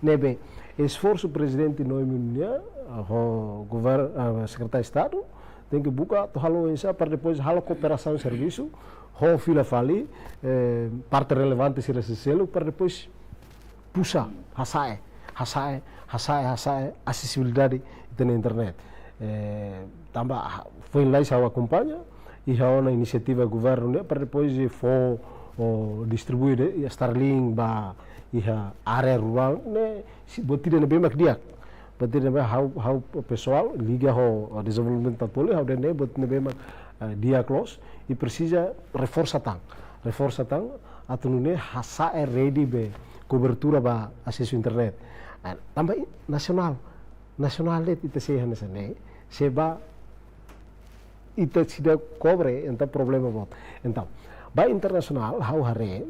nebe esforço presidente no imunia o governo secretário de Estado tem que buka to halo insa para depois halo cooperação serviço ho fila fali parte relevante se recebeu para depois puxa hasai acessibilidade na internet tambah foi lá se acompanha e há uma iniciativa do governo né, para depois distribuir Starlink ba a área rural né botida na bem dia botida na how pessoal liga ao desenvolvimento tatoli how dene botida bem dia close e precisa reforça tang atau né hasa ready be cobertura ba acesso internet tambah nasional net itu sih hanya sana seba ita sida cobre então problema bot então ba internacional how hare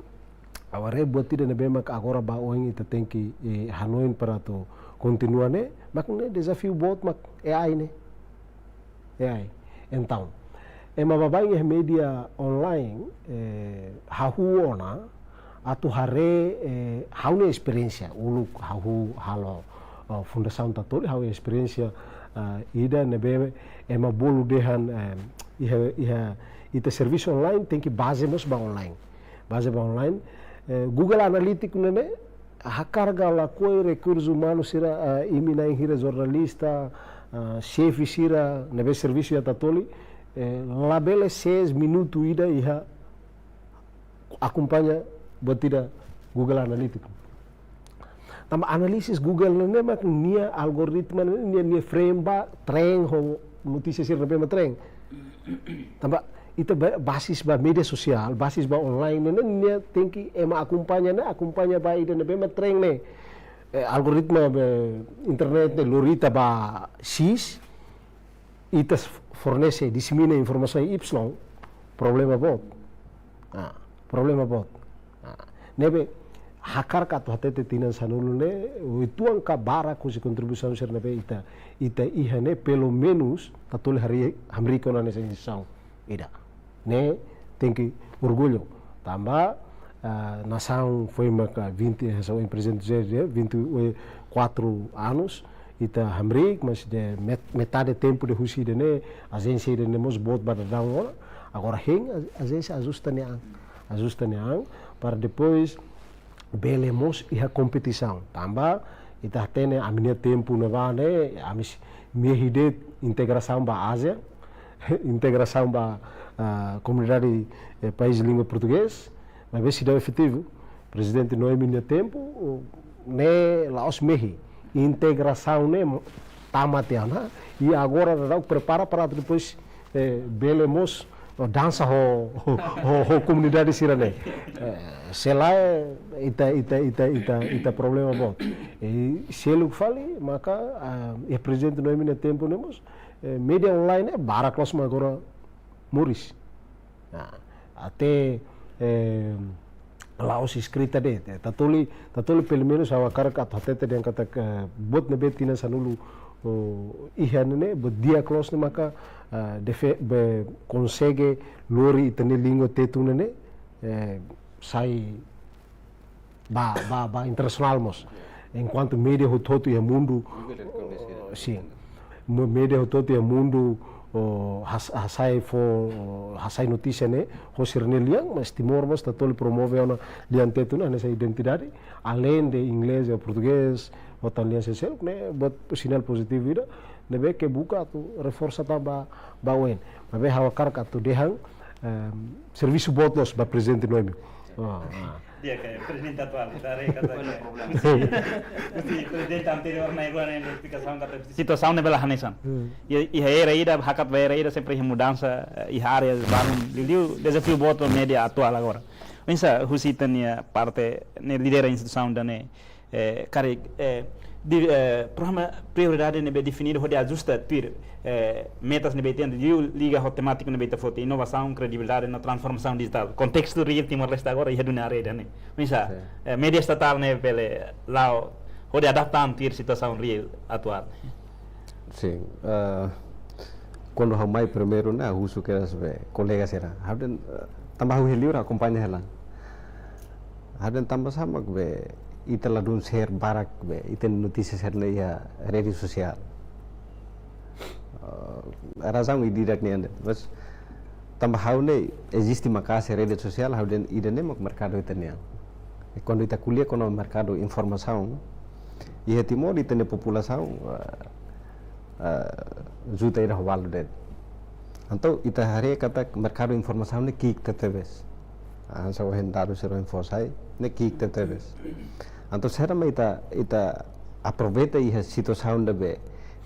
aware buat tidak nebe mak agora ba oing ita tem que hanoin para to continua ne mak ne desafio bot mak AI então mababai media online hahu ona atu hare haune experiência uluk hahu halo fundação tatoli hawe experiência ida nebe bolu dehan ita serviço online tem que base ba online Google Analytics nene hakarga la koi recursos humanos sira imina hira jornalista chefe sira nebe serviço ya tatoli labele 6 minutos ida iha acompanha batida Google Analytics tambah analisis Google nene mak nia algoritma nia frame ba treng ho notícia sir nebe treng tambah itu basis ba media sosial basis ba online nene nia tem que acompanha ba ida nebe treng ne algoritma internet ne lorita ba sis ita fornece dissemina informação y problema bot nebe hakar ka to hatete tinan sanulu ne ituang ka bara ku si contribuição ser nebe ita ihane pelo menos tatul hari hamriko na nesa ida ne tem que orgulho tambah nação foi uma 20, o presidente 24 anos, ita hamrik, mas de metade tempo de Rusi dene, agência dene mos bot badadang agora a agência ajusta neang, para depois belemos e a competição. Tambah ita tene a minha tempo nevane, a minha ideia integração ba Ásia, integração ba comunidade país de língua português, mas ver se deu efetivo. O presidente não é minha tempo, né Laos mehi, integração né tamatiana e agora não prepara para depois belemos dança ho comunidade sirane. Se lá ita problema bom. E se ele fale, maka o presidente não é minha tempo nemos media online bara kelas agora muris. Até Laos escrita de tatoli pelo menos a cara que até yang kata bot nebe tina sanulu ihan ne dia close maka consegue lori itane língua tetuna ne sai ba internacional mos enquanto media hototo ya mundo sim media hototo ya mundo hasai notícia né hosirne liang mas timor mas tatoli promove ona liang tetuna nessa identidade além de inglês e português botan liang sesel né bot sinal positivo ida nebe que buka tu reforça tamba bawen mas hawa karka tu dehang serviço botos ba presente noemi dia kayak presiden atual kita kata si presiden anterior na agora na explicação kata situação ne bela hanesan e era ida hakat vai ida sempre mudança e áreas bangun liu desafio boto media atual agora pensa husitania parte ne lidera instituição da ne kare programa prioridade ne be definido hode ajusta pir metas ne be tendo liga temática ne be foto inovação credibilidade na transformação digital contexto real Timor-Leste agora e dunia rede ne pensa media estatal ne pele lá hode adaptar pir situação real atual sim quando ramai primeiro na uso que as colegas era haden tambah heliur acompanha ela haden tambah sama be itala dun share barak be iten notícias her ya rede social razão e direto ne mas tambah haune existe uma casa rede social hauden idane mak mercado itania quando ita kuliah kono mercado informação e Timor itane população juta ira walu det então ita hari kata mercado informação ne kik tetebes ansa wahen daru sero infosai ne kik tetebes então será ita aproveita a situação da be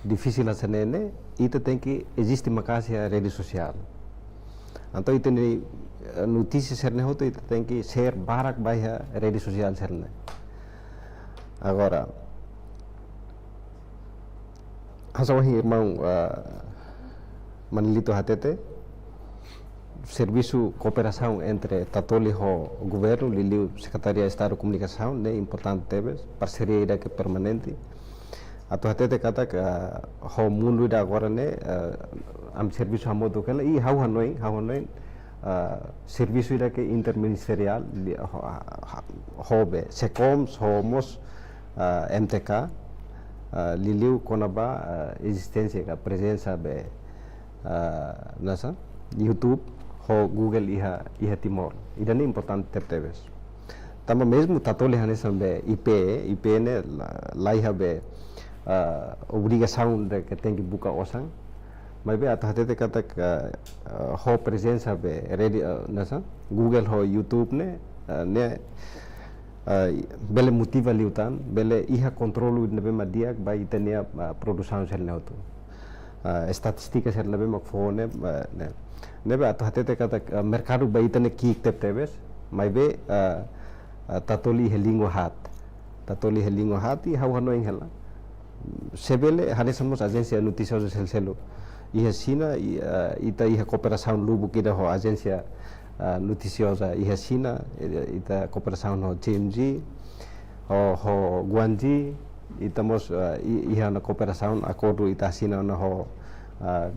difícil a senene ita tem que existe uma casa rede social então ita ni notícias serne hoto ita tem que share barak baia rede social serne agora asa wahi irmão manilito hatete serviço cooperação entre tatoli ho governo liliu secretaria de estado de comunicação né importante teves parceria ida que permanente atau hatete kata que ho mundo ida agora né am serviço hamodo kala I hau hanoi serviço ida que interministerial ho be secoms homos MTK liliu konaba existência a presença be nasa YouTube ho Google iha Timor idane importante tertebes tama mesmo tatole hanesan be IP ne lá iha be obrigação de que tem que buka osang mas be atah kata ho presença be ready nasa Google ho YouTube ne bele motiva liutan bele iha controlu nebe madiak ba itania produção sel neuto estatística ser nebe mak phone ne nebe atah kata mercado ba itane kik tebes mai be tatoli helingo hat I hau hanoi hela sebele hanesamos agência notícia sel selo iha sina ita iha cooperação lubu kida ho agência noticiosa iha sina ita cooperação ho TMG ho Guanji itamos iha na cooperação acordo ita sina na ho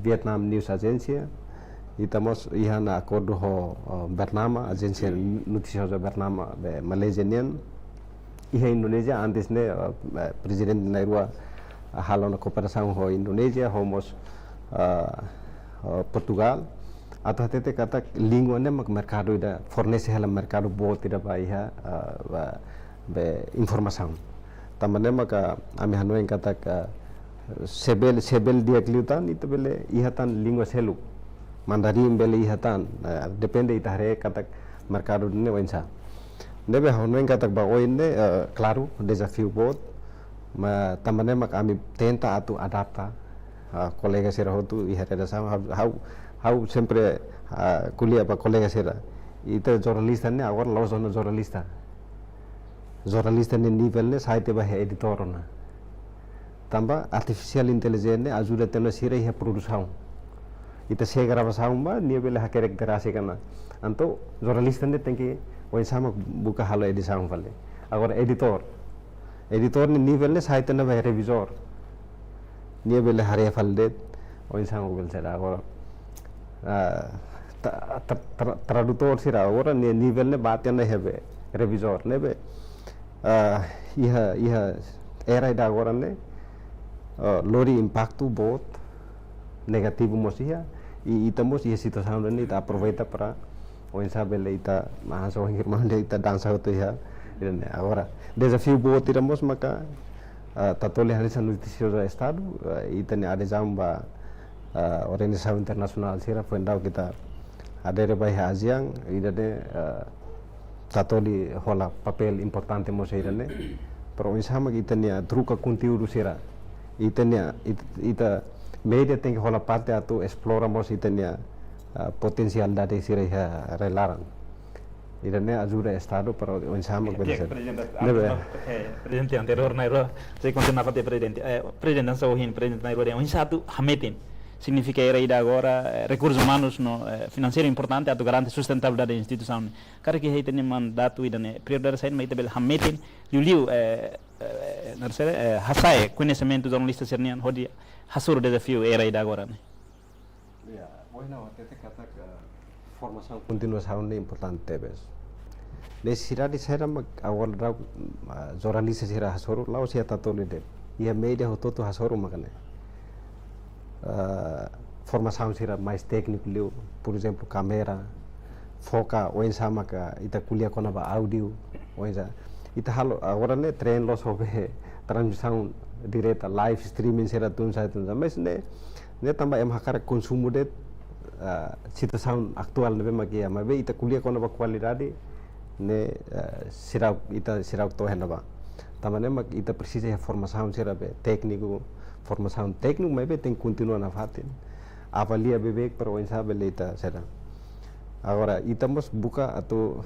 Vietnam News Agency estamos ihan acordo ho bernama agência noticiosa bernama be Malaysian iha Indonesia antes ne presidente Nairua halona cooperação ho Indonesia homos Portugal atau hati kata língua ne mak mercado ida fornece hela mercado bot ida ba iha be informação tamane maka ami hanoen kata sebel dia kliutan itu bele ihatan língua selu Mandarin bele ihatan depende itahre kata mercado ne wensa nebe hanoen kata ba oine claro desafio bot ma tamane mak ami tenta atu adapta colega sera hotu ihare da sama how sempre kuliah apa colega sera itu jornalista ne agora laos no jornalista ne nível ne site ba editor na tamba artificial intelligence ne ajuda tena sira ia produção ita se gravação ba nível ha karakterase kana anto jornalista ne tem que o sama buka halo edição vale agora editor ne nível ne site na ba revisor nível hare falde o sama bel sera agora tradutor sira agora nível ne baten ne hebe revisor ne be iha era ida agora ne lori impacto bot negativo mosia e estamos e situação ne ita aproveita para o insabele ita mahaswa hirman de ita dança hoto iha agora desafio bot tiramos maka tatole harisa noticiosa estado ita ne adesamba organização internacional sira pendau kita adere bai hajiang ida ne tatoli hola papel importante mo seirane pero insama kita nia truca conteúdo sira ita media tem que hola parte atu exploramos ita nia potensial dade sira relaran ida ne ajuda estado para insama presidente anterior nairo se continuava de presidente presidente Sauhin presidente nairo de satu hametin significa era ida agora recursos humanos no financeiro importante atu garante sustentabilidade da instituição cara que heita ne mandato ida ne prioridade sain meita bel hametin liu narsere hasai conhecimento jornalista sernian hodi hasur desafio era ida agora ne ya bueno tete kata formação contínua saúde importante bes necessidade sera agora jornalista sera hasuru lau sia tatolide ia media hototo hasuru makane formação sira mais técnico liu por exemplo câmera foca ou sama ka ita kuliah kona ba audio ou ita halo agora ne trein lo sobe transmissão direta live streaming sira tun mas ne tambah em hakara consumo de situação atual ne makia mas ita kuliah kona ba qualidade ne sira to henaba tambah mak ita precisa formação sira be técnico formação técnico mas tem que continuar na fatin avalia bebek para o insabele ita será agora estamos buka atau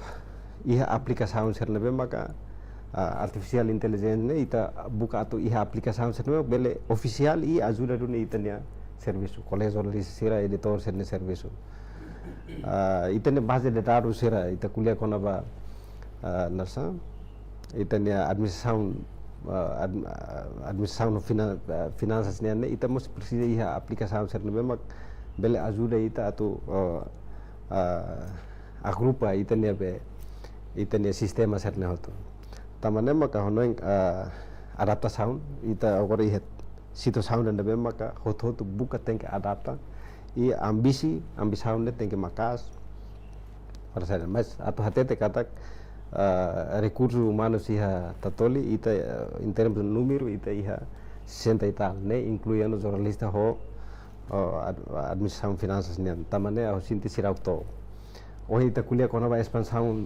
iha aplicação serna be maka artificial intelligence ne ita buka atau iha aplicação serna bele oficial e ajuda do ne itania serviço college jornalista sira editor serna serviço itane base de dados sira ita kuliah kona ba nasa itania administração finanças ne ita mos precisa iha aplicação serna be mak bele ajuda ita atau agrupa itania sistema serna hoto tamane maka honoeng adaptação ita agora iha situação ne be maka hoto buka tem que adapta e ambição ne tem que makas para ser mas atau hatete kata recursos humanos iha tatoli ita em termos de número ita iha 60 e tal ne incluindo jornalista ho administração finanças ne tamane ao sinti sirauto hoje ita kuliah kona ba expansão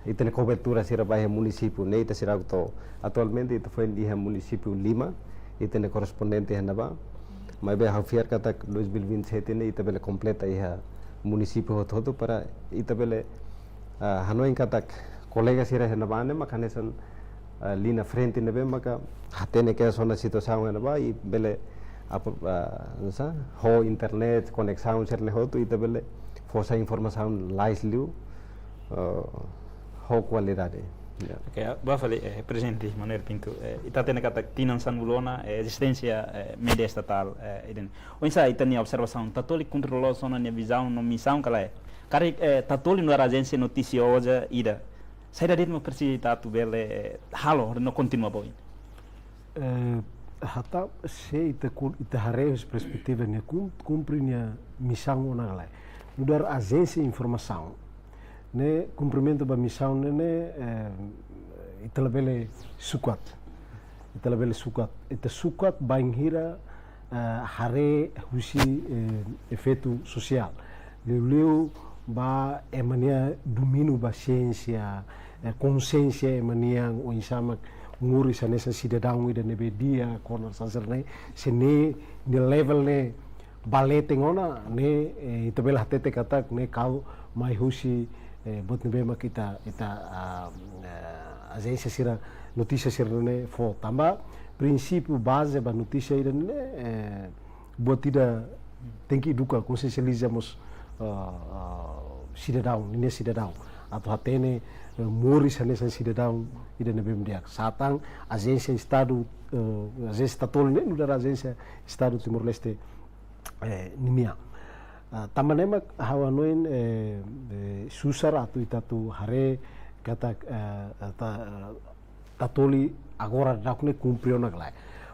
ita ne cobertura sira ba município ne ita sirauto atualmente ita foi iha município Lima ita ne correspondente hanaba mas be hafiar kata 2027 ne ita bele completa iha município hoto para ita bele hanoin katak colega sira henabane makanesan lina frente nebe maka hatene ke sona situação henaba e bele ho internet conexão serne hotu ita bele fosa informação lais liu ho qualidade Oke, bafali Presidente Manuel Pinto. Ita tena kata tinan sanulona existência média estatal iden. Onsa ita ni observação tatoli controlou sona ni visão no missão kala. Kare tatoli no agência noticiosa ida. Sai da ritmo persita tu bele halo no continua boin. Hata se ita harus perspektiva ni cumprir missão ona kala. No dar agência informação. Ne cumprimento ba missão ne ita labele sukat ita sukat banghira hare husi efeito social leu ba emania domínio ba ciência consciência emania o insama nguri sa nessa cidadão ida nebe dia corner saserne sene ni level ne balete ngona ne ita bela tete kata ne kau mai husi buat nebe kita agência sira notícia sira ne fo tamba prinsípio base ba notícia ida ne buat tidak tem que educar consciencializamos cidadão ne cidadão atau hatene mori sanesa cidadão ida nebe dia satang agência estado agência estatal ne nudara agência estado Timor Leste nimia tamanema hawanoin susar atau itatu hare kata tatoli agora dakne cumpriu na glai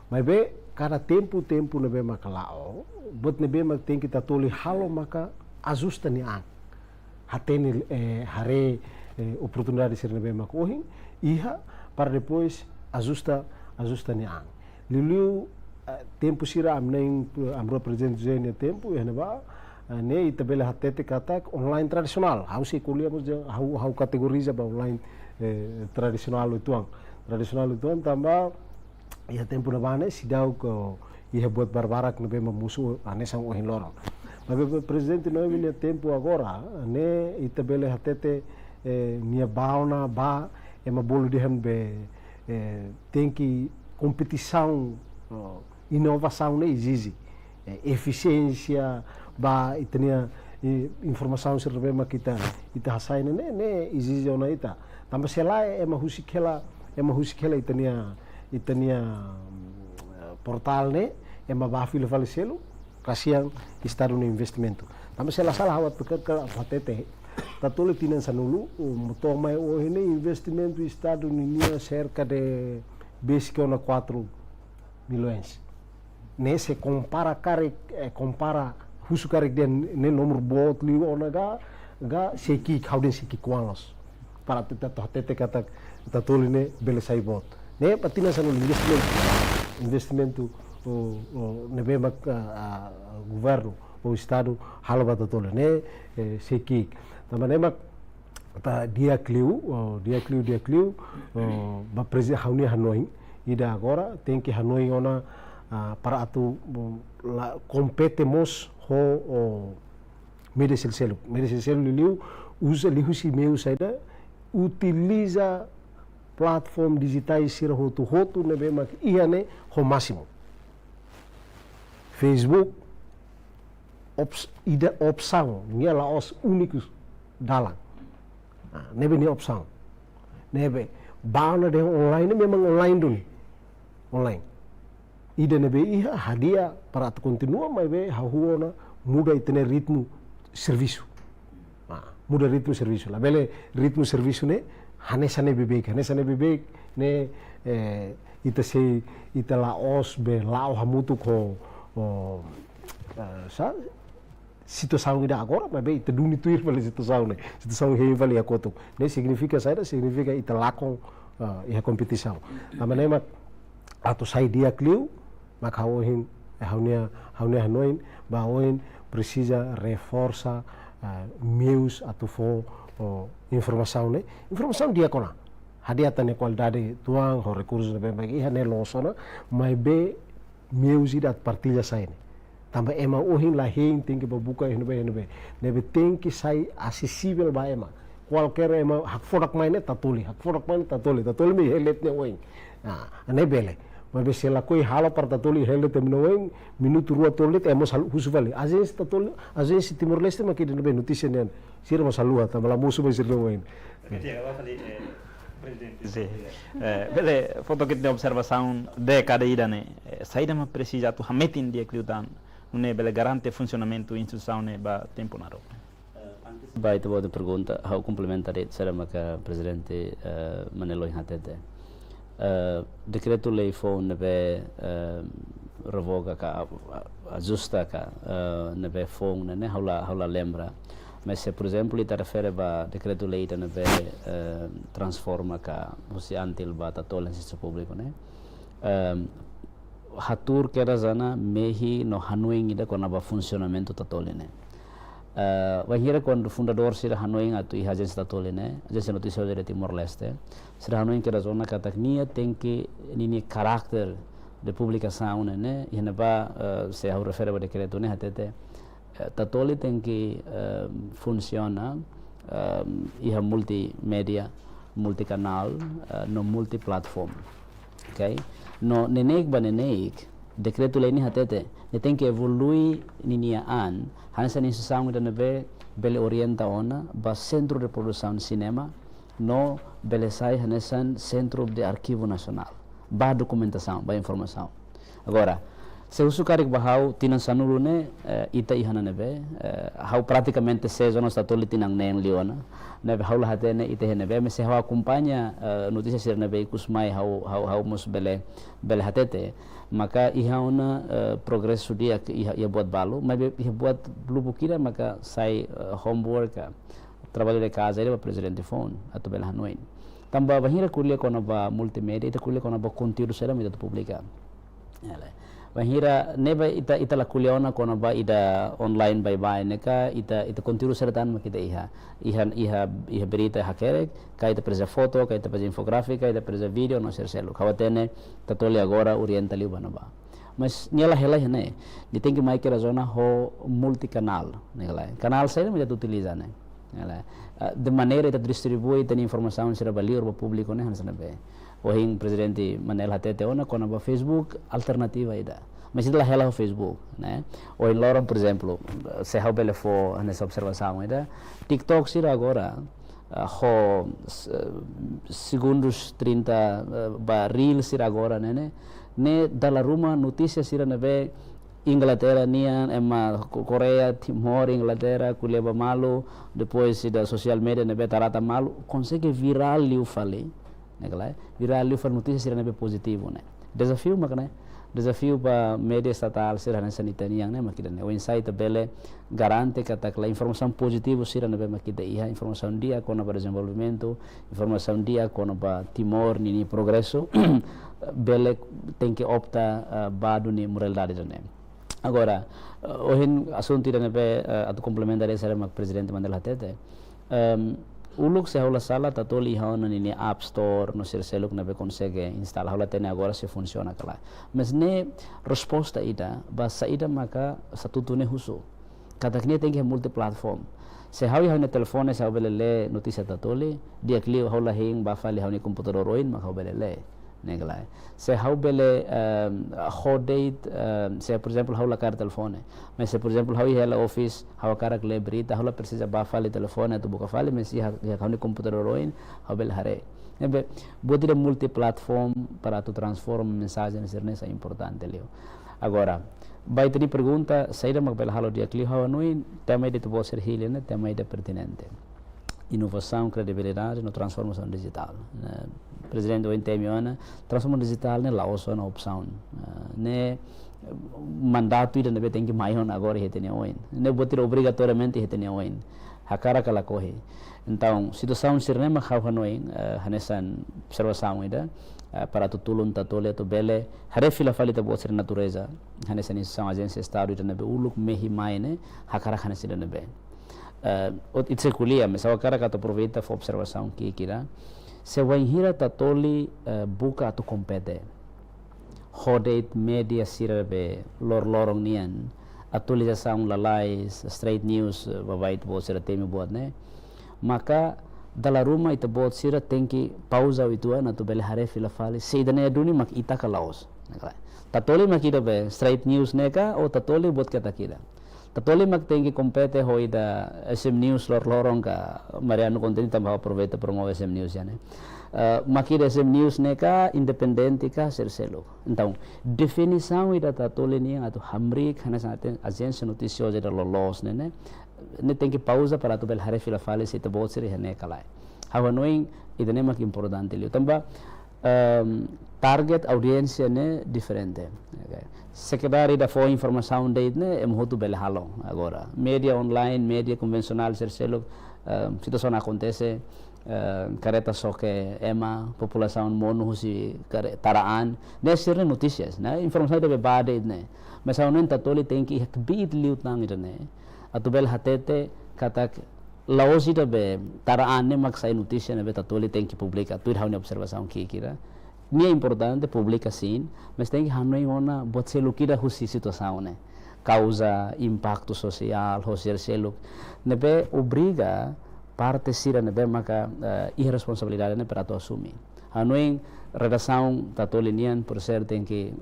mas be cada tempo nebe makalao bot nebe mak tem que tatoli halo maka ajusta ni ang hatene hare oportunidade ser nebe mak ohin iha para depois ajusta ni ang liu tempo sira amneng amro presidente jene tempo ya neba ne itabela hatete katak online tradisional hausi kuliah mus hau kategoriza ba online tradisional itu tamba ia tempo na bane sidau ko ia buat barbarak nebe musuh anesang ohin lorong mas presidente no vinha tempo agora ne itabela hatete nia bauna ba ema bolo de hambe tem que competição inovação ne exige eficiência ba itania informação serve ma kita hasaina ne exige ona ita tamba sela ema husikela itania portal ne ema ba filo falecelo kasiang estado no investimento tamba sela salah awat pekat ka fatete tatole tinan sanulu motoma o ini investimento estado ninia cerca de basic ona 4 milhões ne se compara husu karek den ne nomor bot liu ona ga seki kauden seki kualos para tete kata tatoli ne bele sai bot ne patina sanu investimento ne bema governo o estado halo batatole ne seki tamane mak ta dia kliu ba presidente hauni hanoi ida agora tem que hanoi ona para atu competemos ho media social liu usa lihusi meu saida utiliza platform digitais sira hotu nebe mak iane ho máximo Facebook opção nia la os únicos dalang nebe ni opção nebe bauna de online memang online dun online ida nebe iha hadia para tu continua mai be hahuona muda itene ritmo serviço muda ritmo serviço la bele ritmo serviço ne hanesane bebek ne ita la os be lao hamutu ko situação ida agora mas be ita duni tuir vale situação hei vale akoto ne significa ita lakon iha competição amanema atau sai dia kliu maka haunia hanoin ba oin precisa reforça meus atau fo informação dia kona hadia tane qualidade tuang ho recursos ne bagi hane losona mai be meus ida partilha sai tambah ema ohin lahin tem que babuka nebe tem que sai acessível ba ema qualquer ema hak fodak maine tatuli me helet ne oin ane bele mas se la coi halo para tatoli helet temnoeng minuto rua tolit emos husu vale agência Timor Leste makide nebe notícia nen sira masalua tambah musuh be sirno oin Sim. Bele, foto que tem observação de cada ida, né? Saída mais precisa tu hametin dia cliutan, não é bele garante funcionamento instituição né ba tempo na roupa. Baik itu boa pergunta, how complementary será maka presidente Manelo Inhatete. Decreto lei foi nebe revoga ka ajusta ka nebe foi né haula lembra. Mas se por exemplo ita refere ba decreto lei ita nebe transforma ka você antil ba tatolan sistema público né. Hatur kera zana mehi no hanuing ida kona ba funcionamento tatoline. Wahira quando fundador sira Hanoi atu i agência tatole né agência notícia de Timor Leste sira Hanoi que razona kataknia tem que nini caráter de publicação né e ba se ao refere ao decreto né hatete tatole tem que funciona e multimédia multicanal no multiplataforma ok no nenek ba nenek decreto lei ni hatete ne tem que evoluir ninia an hansa ni sesang da nebe bele orienta ona ba centro de produção de cinema no bele sai hanesan centro de arquivo nacional ba documentação ba informação agora se usu karik bahau tinan sanulu ne ita ihana nebe hau praticamente se zonas tatoli tinang nen liona nebe hau hatene ita nebe me se hau acompanha notícias ser nebe kusmai hau mus bele hatete maka iha una progresso dia ia buat balu mas ia buat belum kira maka sai homework trabalho de casa ele presidente phone atau bela Hanoi tambah bahira kuliah kona ba multimedia ita kuliah kona ba conteúdo será mida publicar bahira neba ita la kuliah ona kona ba ida online bye neka ita conteúdo será tan makita iha berita hakerek ka ita presa foto ka ita presa infográfica ita presa vídeo no ser selo kawatene tatoli agora orienta liu banaba mas niala hela né ni tem que mais que zona ho multicanal né canal sai me utiliza né de maneira ita distribui tem informação será valor para público né hansa be ohin presidente Manel hatete ona kona ba Facebook alternativa ida mas ita la hela ho Facebook né ou em Loran por exemplo se hau bele fo nessa observação ida TikTok sira agora ho segundos 30 ba reel sira agora né dalla Roma notícia sira nebe Inglaterra nian ema Korea Timor Inglaterra kuleba malu depois da social media nebe tarata malu consegue viral liu fale né viral liu fale notícia sira nebe positivo né desafio makna desafio para media estatal sira na sanitarian né makida né o insight bele garante katakla informação positiva sira nebe makida iha informação dia kona para desenvolvimento informação dia kona para Timor nini progresso bele tem que opta badu ni moralidade né agora ohin assunto ida nebe atu complementar essa mak presidente Mandela Hatete uluk se hola sala tatoli haona nini app store no ser seluk nebe consegue instalar hola tene agora se funciona kala mas ne resposta ida basa ida maka satu tune husu katakne tem que multiplatform se hawi hauna telefone se hawbele le notícia tatoli dia kli hola hing ba fali hauni computador roin maka hawbele le neglai se hawbele hodate se por exemplo hawla kar telefone mas se por exemplo hawi hela office hawa karak le berita hawla precisa ba fali telefone tu buka fali mas ya hauni computador roin hawbele hare nebe buat multiplatform para tu transforma mensagem nessa é importante leo agora vai ter pergunta saída magbel halo dia kli hawa noin tema de tu ser hile né tema de pertinente inovação credibilidade no transformação digital presidente do Intemiona transformação digital né lá osso na opção né mandato ida nebe tem que maior agora retene oin né botar obrigatoriamente retene oin hakara kala corre então situação sirnema khawanoin hanesan observação ida para tu tulun tatole to bele hare fila fali ta bosir natureza hanesan instituição agência estado ida nebe uluk mehi maine hakara hanesan nebe itse kuliah misalnya cara kata aproveita for observação que kira se wanhira tatoli buka tu kompete hodate media sirabe lorong nian atualização lalais straight news babait bo sira temi buat ne maka dala rumah itu buat sira tenki pausa itu ana tu bele hare fila fali seidane duni mak ita kalaos tatoli makida be straight news neka o tatoli buat kata kira Tatoli magtengi compete hoi da SM News lorong ka Mariano Conteni tambah aproveita promover SM News ya né. Makira SM News né ka independente ka serselo. Então, definição ida tatoli ni atu hamri kana sa agência noticiosa da lolos né. Ne tem que pausa para tu bel hare fila fale se te bot seri né kalai. Hawa noing ida ne mak importante liu. Tambah target audiência né diferente. Sekedar ida foi informação de né muito bel halong agora. Media online, media convencional serselo situação acontece careta só que ema população mono husi taraan nesse notícias né informação de bade né mas ao não tatoli tem que bit liu tang ida né atubel hatete katak laosi da be taraan ne maksai notícia ne be tatoli tem que publicar tuir hauni observação que kira ni é importante publica sim mas tem que hanoi ona botse lukida husi situação né causa impacto social selo nebe obriga parte sira nebe maka irresponsabilidade ne para tu assumir hanoi redação tatolinian por ser tem que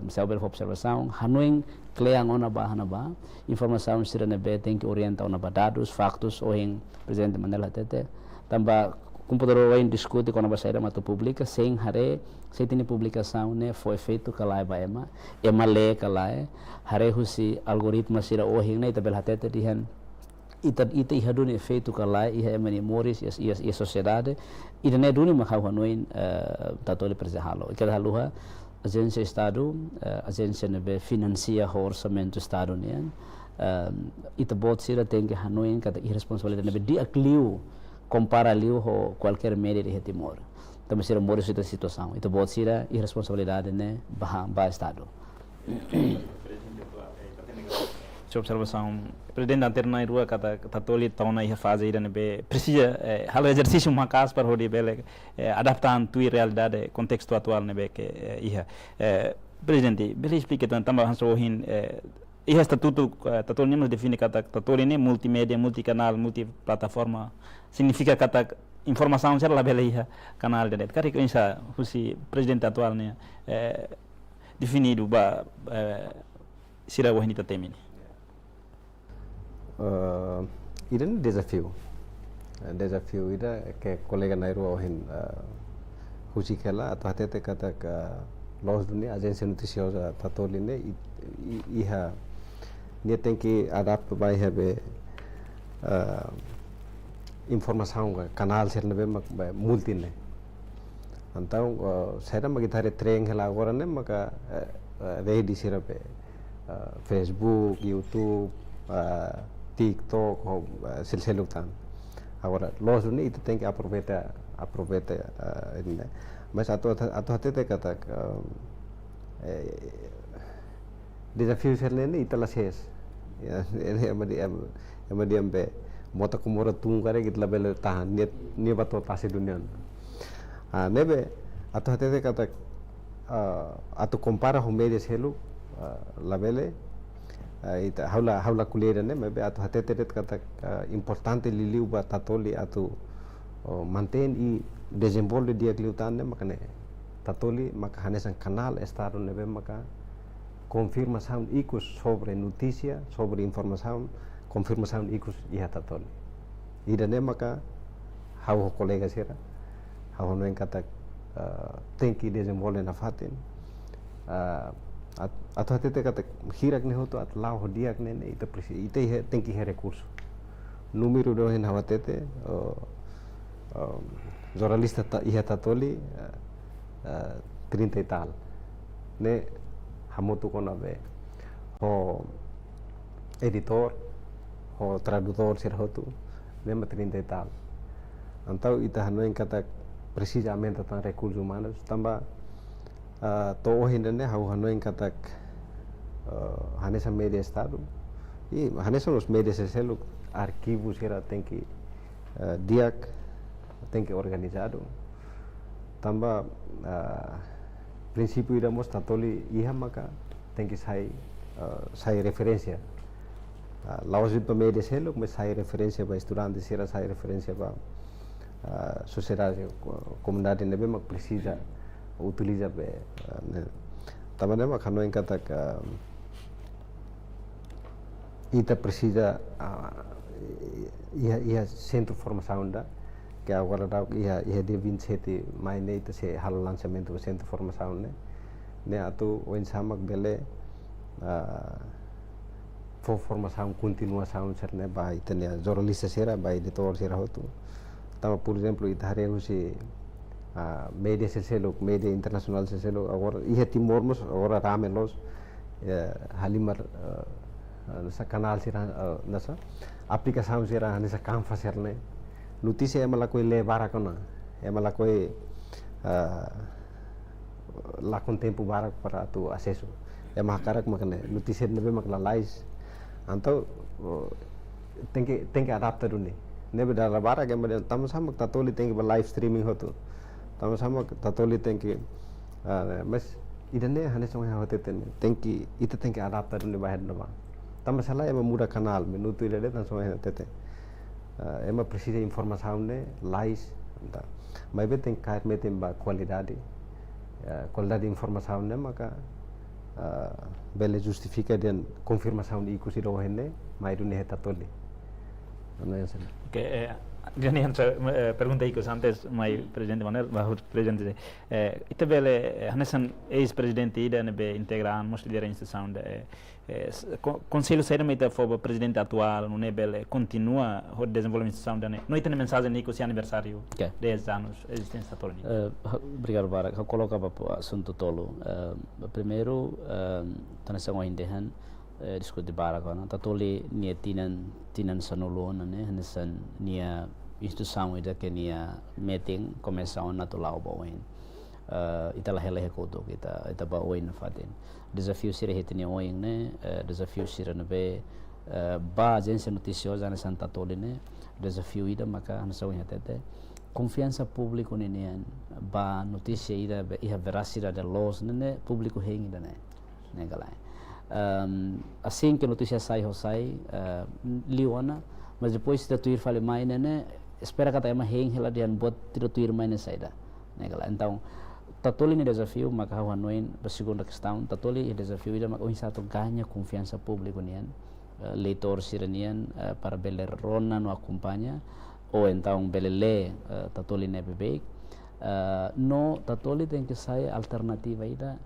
saber observação hanoi kleang ona bahana ba informação sira nebe tem que orientar ona ba dados factos ou em presidente Mandela tete tamba computador lain discute com a basaira matu publica sem hare sem tini publicação né foi feito kalai ba ema le kalai hare husi algoritma sira ohing né tabel hatete dihan ita ihaduni feito kalai iha ema memories e sociedade ida ne duni makau hanoin tatole presehalo ikada haluha agência estado agência nebe financia orçamento estado né ita bot sira tem que hanoin kata irresponsabilidade nebe dia clio compara liu ho qualquer media de Timor. Também será moro essa situação. Itu buat sira irresponsabilidade né bah estado. Sua observação, presidente anterna rua kata tatoli tauna ia fase ida nebe precisa halo exercício uma casa para hodi bele adaptar tui realidade contexto atual nebe que ia presidente bele explica também hanso hin ia estatuto tatoli nos define kata tatoli ne multimédia multicanal multiplataforma significa kata informação será lá bela canal de net. Kari insa husi presidente atual né definido ba sira wahini tatemini. Ida ni desafio ida ke kolega nairu ohin husi kela atau hatete kata los dunia agência noticiosa tatoli ne iha dia tem que adaptar vai have informação canal ser nebe multi ne então saya magi thare treng hela agora ne maka ready sirape Facebook YouTube TikTok silsiluk tan agora los ne itu tem que aproveitar ini mas atau hatete kata desafio ser ne italah ses ya emadi ambe mota kumura tungkare git label tahan ni bato tasi dunia nebe atau hatete kata atau compara ho media selu labele ita haula kulera ne mebe atau hatete kata importante liliu ba tatoli atau mantén y desenvolve dia kliutan ne makane tatoli maka hanesan canal estado nebe maka confirmação ikus sobre notícia sobre informação confirmação ikus iha tatoli ida ne maka hau kolega sira hau no kata tem que desenvolver na fatin atau hatete kata hirak ne hoto at lau hodiak ne ita tem que recurso número do hen hawatete jornalista iha tatoli 30 e tal ne hamotu konabe ho editor ho tradutor ser hotu mesmo 30 e tal então ita hanoin kata precisamente tan recursos humanos tamba to hinane hau hanoin kata hanesa media estado e hanesa os medios selo arquivos era tem que diak tem que organizado tamba prinsipio iramos tatoli iha maka tem que sai referência laos pa media selo mas sai referência ba estudantes era sai referência ba sociedade comunidade nebe mak precisa utiliza be tamba ne mak hanoin kata ita precisa ia centro de formação da que agora ia dia 27 de maio ita se hal lançamento do centro de formação né atu o insamak bele formação continuação cerne ba ita ne jornalista sera ba editor sera hotu tama por exemplo ita hare usi media seselo media internasional seselo agora ia timormos agora ramelos halimar nasa kanal sira nasa aplikação sira nasa canvas serne notícia malakoi levar akona malakoi lá com tempo barak para tu acesso makarak makane notícia nebe maklalais então tem que adaptar uni nebe dara barak tamo sama tatoli tem que live streaming hotu tamo sama tatoli tem que mas idane hane songa hote tem que adaptar uni bahar nama tamo salah muda kanal minuto ile tan songa tete ema precisa informação ne lais mas tem que cair metem ba qualidade de informação ne maka bele justifica dan confirmação di ikusi do henne mai dune heta toli okay Gani pergunta ikut antes mai presidente Manuel bahut presidente ita bele hanesan ex-presidente ida nebe integran mos lidera instituição da conselho saída mai for presidente atual não bele continua o desenvolvimento instituição da não ita mensagem nico se aniversário 10 anos existência tolo obrigado Barak eu coloca para assunto tolo primeiro tanasa ngo hindehan diskuti Barak ana tatoli nia tinan sanulon ne hanesan nia instituição ida que nia meeting começou na tulau bawen ita lahela hekoto kita ba oin fatin desafio sira hetini oin ne desafio sira nebe ba agência noticiosa na Santa Tole ne desafio ida maka na sawen hatete confiança público nenian ba notícia ida iha veracidade da los ne público hengi ne galai assim que a notícia sai liwana mas depois da tuir fale mais né espera kata ema heng hela dian buat tidak tuir mais saida negala então tatoli ni desafio maka hawanoin segunda questão tatoli ni desafio ida maka satu ganha confiança público nian leitor siranian para beler rona no acompanha ou então belele tatoli ne bebek no tatoli tem que sair alternativa ida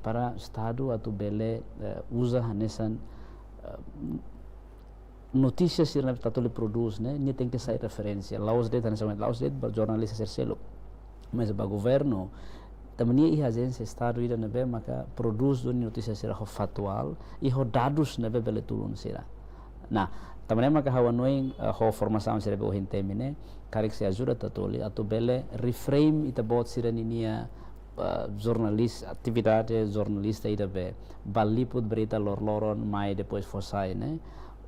para Estado atau bele usa hanesan notícias que tatoli produz né nem tem que sair referência laos det jornalista serselo mas ba governo também a agência Estado ida nebe maka produz notícias sira factual e dados nebe bele tulun sira nah também maka hawanoin formação sira be hintemine karik se ajuda tatoli atau bele reframe ita bot sira ninia jornalis atividade jornalista ida be baliput berita lor-loron mai depois fosai ne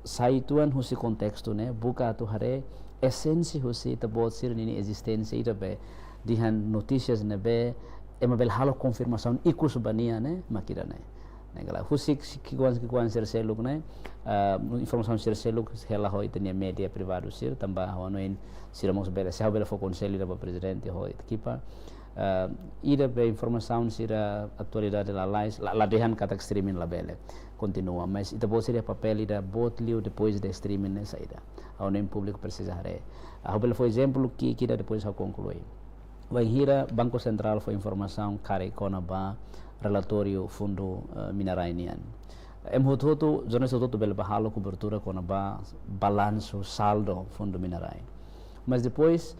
sai tuan husi kontextu ne buka tu hare esensi husi ita bot sir nini existência ida be dihan notícias ne be emabel halo confirmação ikus bania ne makira ne negala husi kikuan sir seluk ne informação sir seluk hela ho itania media privado sir tambah hawanoin siramos bele se bele fo conselho da presidente ho kipa ida be informação sira atualidade la lais la dehan kata streaming la bele continua mas ita bo sira papel ida bot liu depois de streaming ne saída ao nem público precisa hare a bele for exemplo que ida depois a concluir vai hira banco central foi informação kare kona ba relatório fundo minerainian hotu jornalista hotu bele bahalo cobertura kona ba balanço saldo fundo minerai mas depois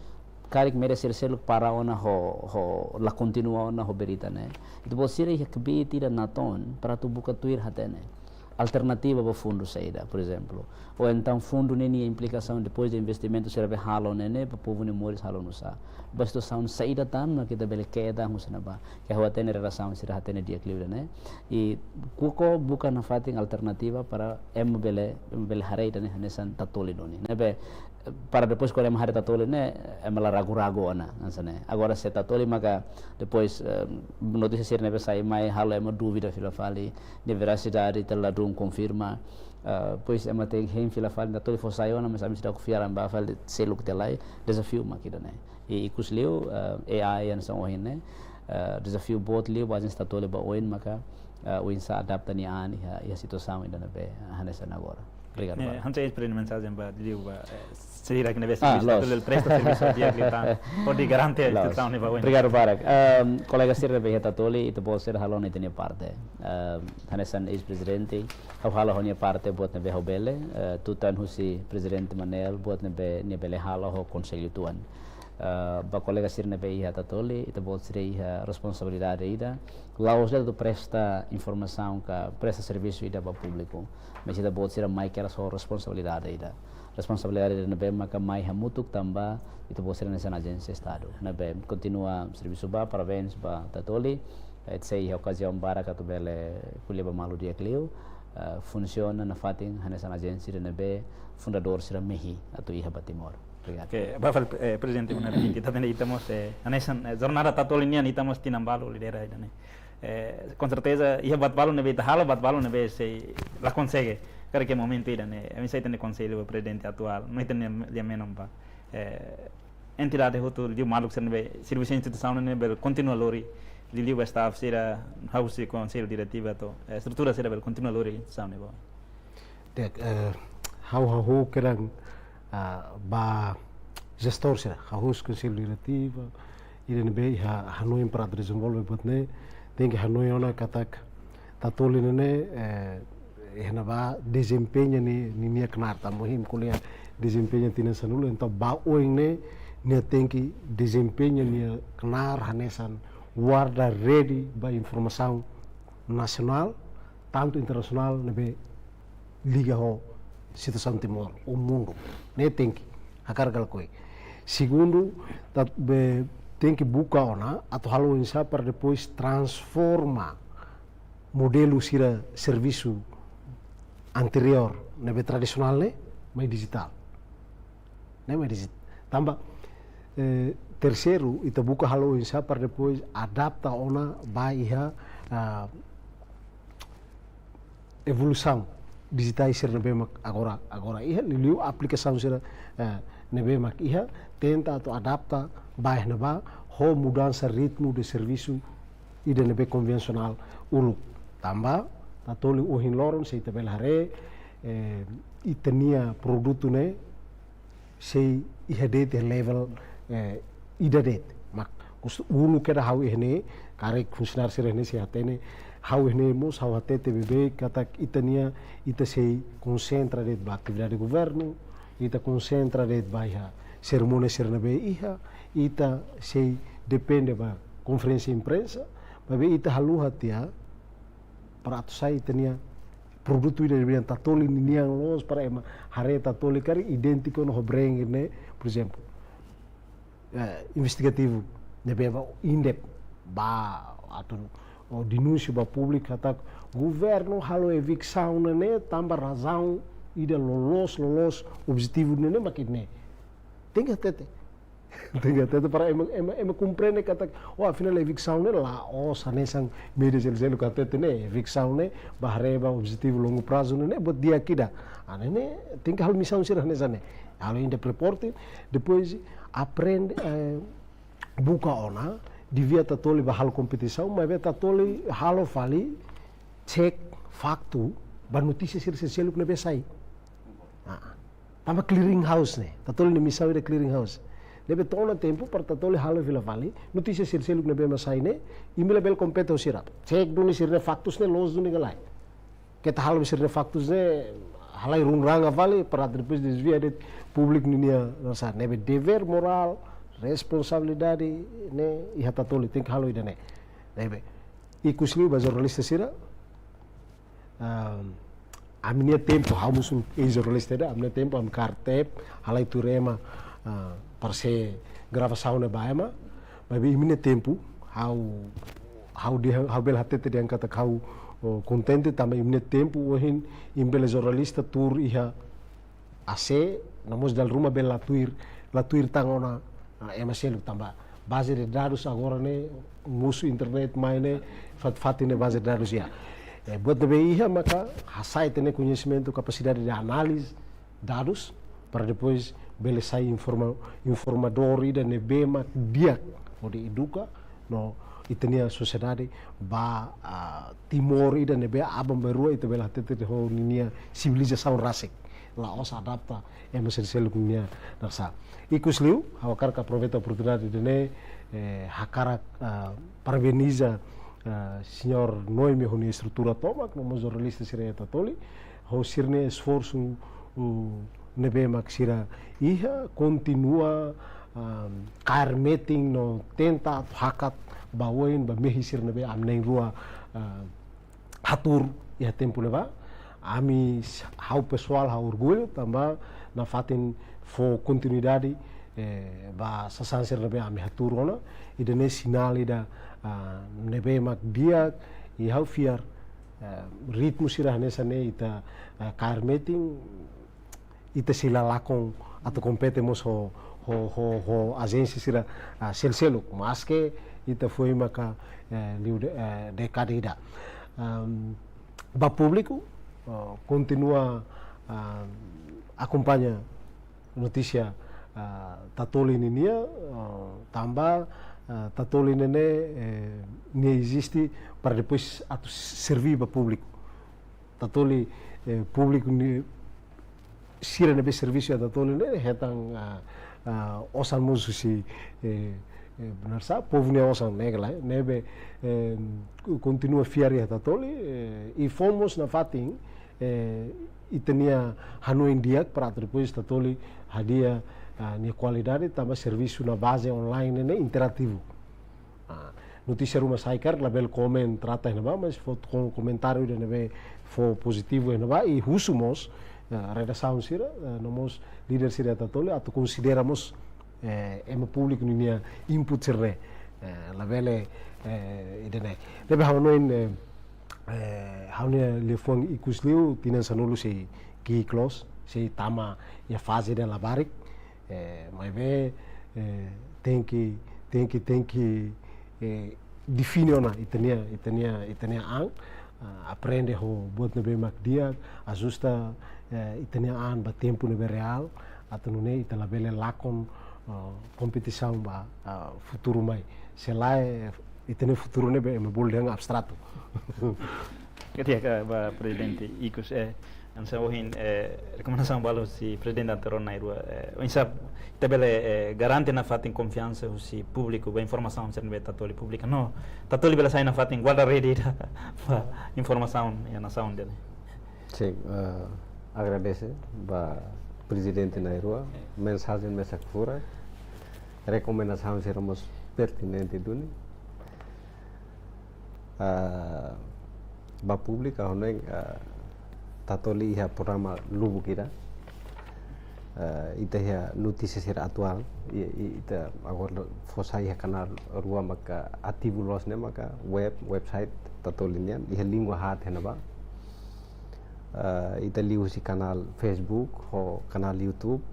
karik mere selo para ona ho la continua ona ho berita ne itu bosire ya kbi tira naton para tu buka tuir hatene alternativa para fundo saída por exemplo ou então fundo neni implicação depois de investimento serve halo nene para povo ne moris halo nusa basto sound saída tan na kita bele queda musna ba que ho atene relação sira hatene dia clive ne e kuko buka na fating alternativa para bele hareida ne hanesan tatoli doni nebe para depois quando hari tatoli ne emala ragu-ragu ana ansane agora se tatoli maka depois notícia sir nebe sai mai halo ema dúvida filafali de veracidade tela dum confirma pois ema tem hem filafali tatoli fo saiona mas ami sida confiar amba fal seluk telai desafio makida ne e ikusleu AI yang são ne desafio bot leu bazen tatoli ba oin maka oin sa adapta ni ani a situação ainda nebe hanesan agora Obrigado. Hanche prende mensagem para Liu ba será que neve Los. serviço do presta serviço dia gritan pode garantir a instituição neva bueno. Obrigado, Barak. Colega Sirre Beheta Toli, itu boleh ser halon itu parte. Hanesan ex-presidente, kau halo honya parte buat nebe hobele, tutan husi presidente Manel buat nebe halo ho konselho tuan. Ba colega Sirne Beheta Toli, itu boleh ser responsabilidade ida. Laos itu presta informação presta serviço ida para público. Mas itu boleh ser mais que era só responsabilidade ida. Responsabilidade da NBM maka mai hamutuk tambah itu bosir nessa agência Estado. NBM continua serviço ba parabéns ba Tatoli. Sei ocasião bara katu bele kuliah ba malu dia Clio. Funciona na fating nessa agência da NBM fundador sira Mehi atau Iha Batimor. Obrigado. Okay, Bapak Presidente Munar kita tadi estamos nessa jornada Tatoli nian estamos tinambalo lidera ida ne. Com certeza Iha Batbalo nebe tahalo Batbalo nebe sei la consegue. Cara que momento ida né, a gente tem conselho o presidente atual, não tem nem menos pa. Entidade hotu de maluk serve serviço instituição né, bel continua lori, de liu staff será house conselho diretivo to, estrutura será bel continua lori instituição né ba. Dek, hau kerang ba gestor será, house conselho diretivo, ida nebe hanoi para desenvolver buat ne, tem que hanoi ona katak Tatoli ne ba desempenha ni kenar ta muhim kuliah desempenha tina sanulu então ba oing ne tem que desempenha ni kenar hanesan guarda ready ba informação nacional tanto internacional nebe liga ho situação Timor o mundo ne tem que akargal koi segundo tem que buka ona atau halo insa para depois transforma modelo sira serviço anterior nebe tradisional mai digital mai digital tambah terceiro ita buka halo insa para depois adapta ona baiha evolução digital ser nebe mak agora iha liu aplicação ser nebe mak iha tenta atau adapta baih neba ho mudança ritmo de serviço ida nebe konvensional ulu tambah Tatoli ohin loron sei tabel hare itania produto ne sei ihadete level idadet mak ulu keda hau ihne karek funsionar sirene sei hatene hau ihne mos hau hatete bebe katak itania ita sei concentra det ba atividade governo ita concentra det baiha sermone sernabe iha ita sei depende ba conferência imprensa babe ita halu hatia para atu sai tenia produto ida bilang Tatoli niang los para ema hare Tatoli kari identico no breng ne por exemplo investigativo ne beva indep ba atu o denúncia ba público atak governo halo evicção ne tambah razão ida lolos objetivo ne makine tenga tete para ema compreende kata afinal evicção ne lá sanesang media sel kata ne evicção ne bahreba objetivo longo prazo ne buat dia kida ne tinggal hal missão sirah ne sane halo inde reporting depois aprende buka ona divia Tatoli bahal competição mas ve Tatoli halo fali cek faktu ba notícia sir sel ne besai tambah clearing house ne Tatoli ne misal de clearing house deve tona tempo para Tatoli halo vila vali notícia sirseluk nebe masai ne imela bel kompeto sirap cek duni sirne faktus ne los duni galai kita halo sirne faktus ne halai rungranga vali para depois desvia de publik ninia rasa nebe dever moral responsabilidade ne iha Tatoli tem halo ida ne nebe ikusli ba jornalista sira aminia tempo hamusun jornalista da aminia tempo am kartep halai turema para se gravação na baema, mas imine tempo how bel hatete dia kata kau contente também imine tempo ohin imbele jornalista tur iha AC namos dal rumah bel latuir tangona emaselu tambah base de dados agora ne musuh internet maine fatine base de dados ya buat debe iha maka hasai tene conhecimento capacidade de análise dados para depois bele sai informador ida ne bema dia o de educa no itania sociedade ba timor ida nebe abam berua ita bela tete ho ninia civilização rasik la os adapta sel kunia nasa ikus liu hawakar ka aproveita a oportunidade de ne hakara parabeniza senhor Noemi honi estrutura tomak no jornalista sira tatoli ho sirne esforço nebe maksira iha continua meeting no tenta hakat bawain ba mehisir nebe amneng rua hatur iha tempo leva ami hau pessoal hau orgulho tambah na fatin fo continuidade ba sasanser nebe ami hatur ona idene sinal ida nebe mak dia i hau fiar ritmo sira nesa ne ita meeting ita sila lakong atau competemos ho agência sira selseluk mas que ita foi maka decade ida ba público continua acompanha notícia tatoli ninia tambah tatoli nene ne existe para depois servir para público tatoli público sira nebe serviço tatoli ne hetang osan musu si benar sa povo ne osan negla nebe continua fiari tatoli e fomos na fatin itenia hanoin diak para depois tatoli hadia ni qualidade tambah serviço na base online ne interativo notícia rumah saikar label komen trata neba mas foto comentário de nebe fo positivo neba e husumos redação sira nomos líder sira tatoli atau consideramos ema público ninia input sirre labele idene lebe hanoin haunia lefong ikusliu tinan sanulu si ki close si tama ya fase de labarik mas ve tem que define ona itania ang aprende ho buat nebe mak dia ajusta itania an ba tempo nebe real atau nune ita labele lakon competição ba futuro mai selai itene futuro nebe me bol yang abstrato ketika ba presidente ikus ang sa uhin rekomendasyon balo si presidente anterior na irua insab tabele garante na fatin confiança si público ba informação sa nebe tatoli pública no tatoli bela sai na fatin guarda rede da informação ya na sound dele sim agradece ba presidente na irua mensagem mesa fura recomendação seramos pertinente duni ba pública honeng tatoli iha programa lubu kira ita iha notícia ser atual ita agora fosa iha canal rua maka ativo los ne maka website tatoli nian iha lingua hat henaba ita liu si canal Facebook ho canal YouTube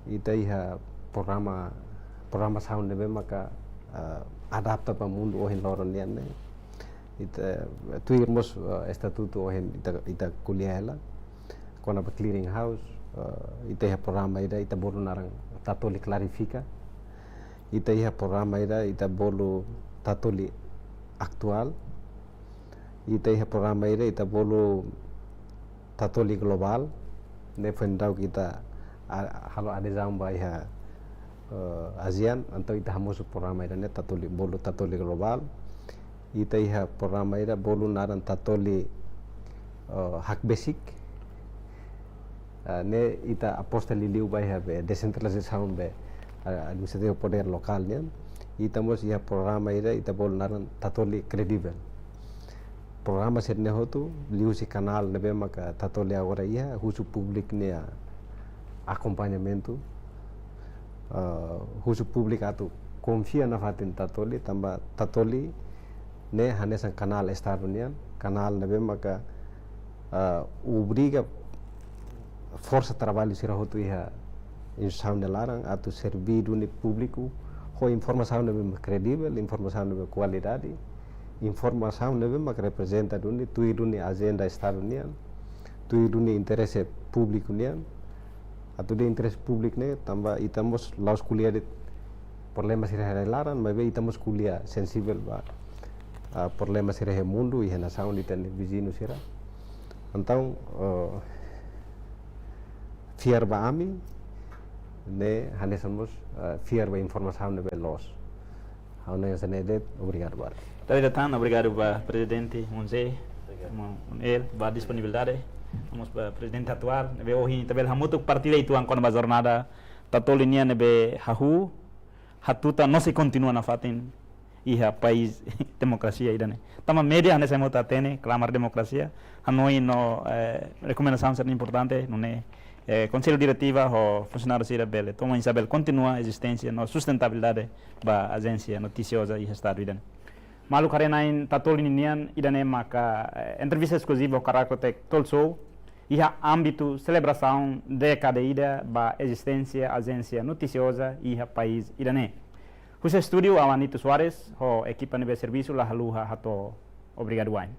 ita iha programa sound nebe maka adapta pa mundo ohin loron nian ne ita tuirmos estatuto ohin ita kuliah ela kona pa clearing house ita iha programa ita bolu narang tatoli clarifica ita iha programa ita bolu tatoli aktual ita iha programa ita bolu tatoli global ne fendau kita halo adesão ba iha ASEAN atau ita hamosu programa ne tatoli bolu tatoli global ita iha programa bolu naran tatoli hak basic ne ita apostoli liu ba iha be decentralização be administrativo poder lokal nian ita mos iha programa ita bolu naran tatoli kredibel programa setne hotu liu si canal nebe maka tatoli agora iha husu publik ne acompanhamento husu publik atu confia na fatin tatoli tambah tatoli ne hanesan canal estadunian canal nebe maka obriga força trabalho sira hotu iha instituição de larang atau servir duni público ho informação nebe credível informação nebe qualidade informação nebe maka representa duni tui duni agenda estadunian tui duni interesse público nian atau de interesse público ne tambah itamos laus kuliah de problema sira laran mas be estamos kuliah sensível ba problema sira mundo e nação de ten vizinho sira então fiar ba ami ne hanesamos fiar ba informação ne be los hauna yang senedet obrigado bar Dari datang, obrigado para Presidente Monse, ele, para disponibilidade. Vamos para Presidente atual, nebe hoje tabel hamutuk partida itu angkon ba jornada tatolinia nebe hahu hatuta não se continua na fatin iha país democracia idane. Tama media hane se mota tene clamar democracia. Hanoi no recomendação ser importante, não é Conselho Diretiva o funcionário sira bele toma Isabel continua a existência no sustentabilidade ba agência noticiosa e estado idane. Malu karenain tatolin nian idane maka entrevista exclusiva Caracotek Tolso iha âmbito celebração década ida ba existência agência noticiosa iha país idane. Husa estúdio Amanito Soares ho equipa nebe serviço la haluha hato obrigado wain.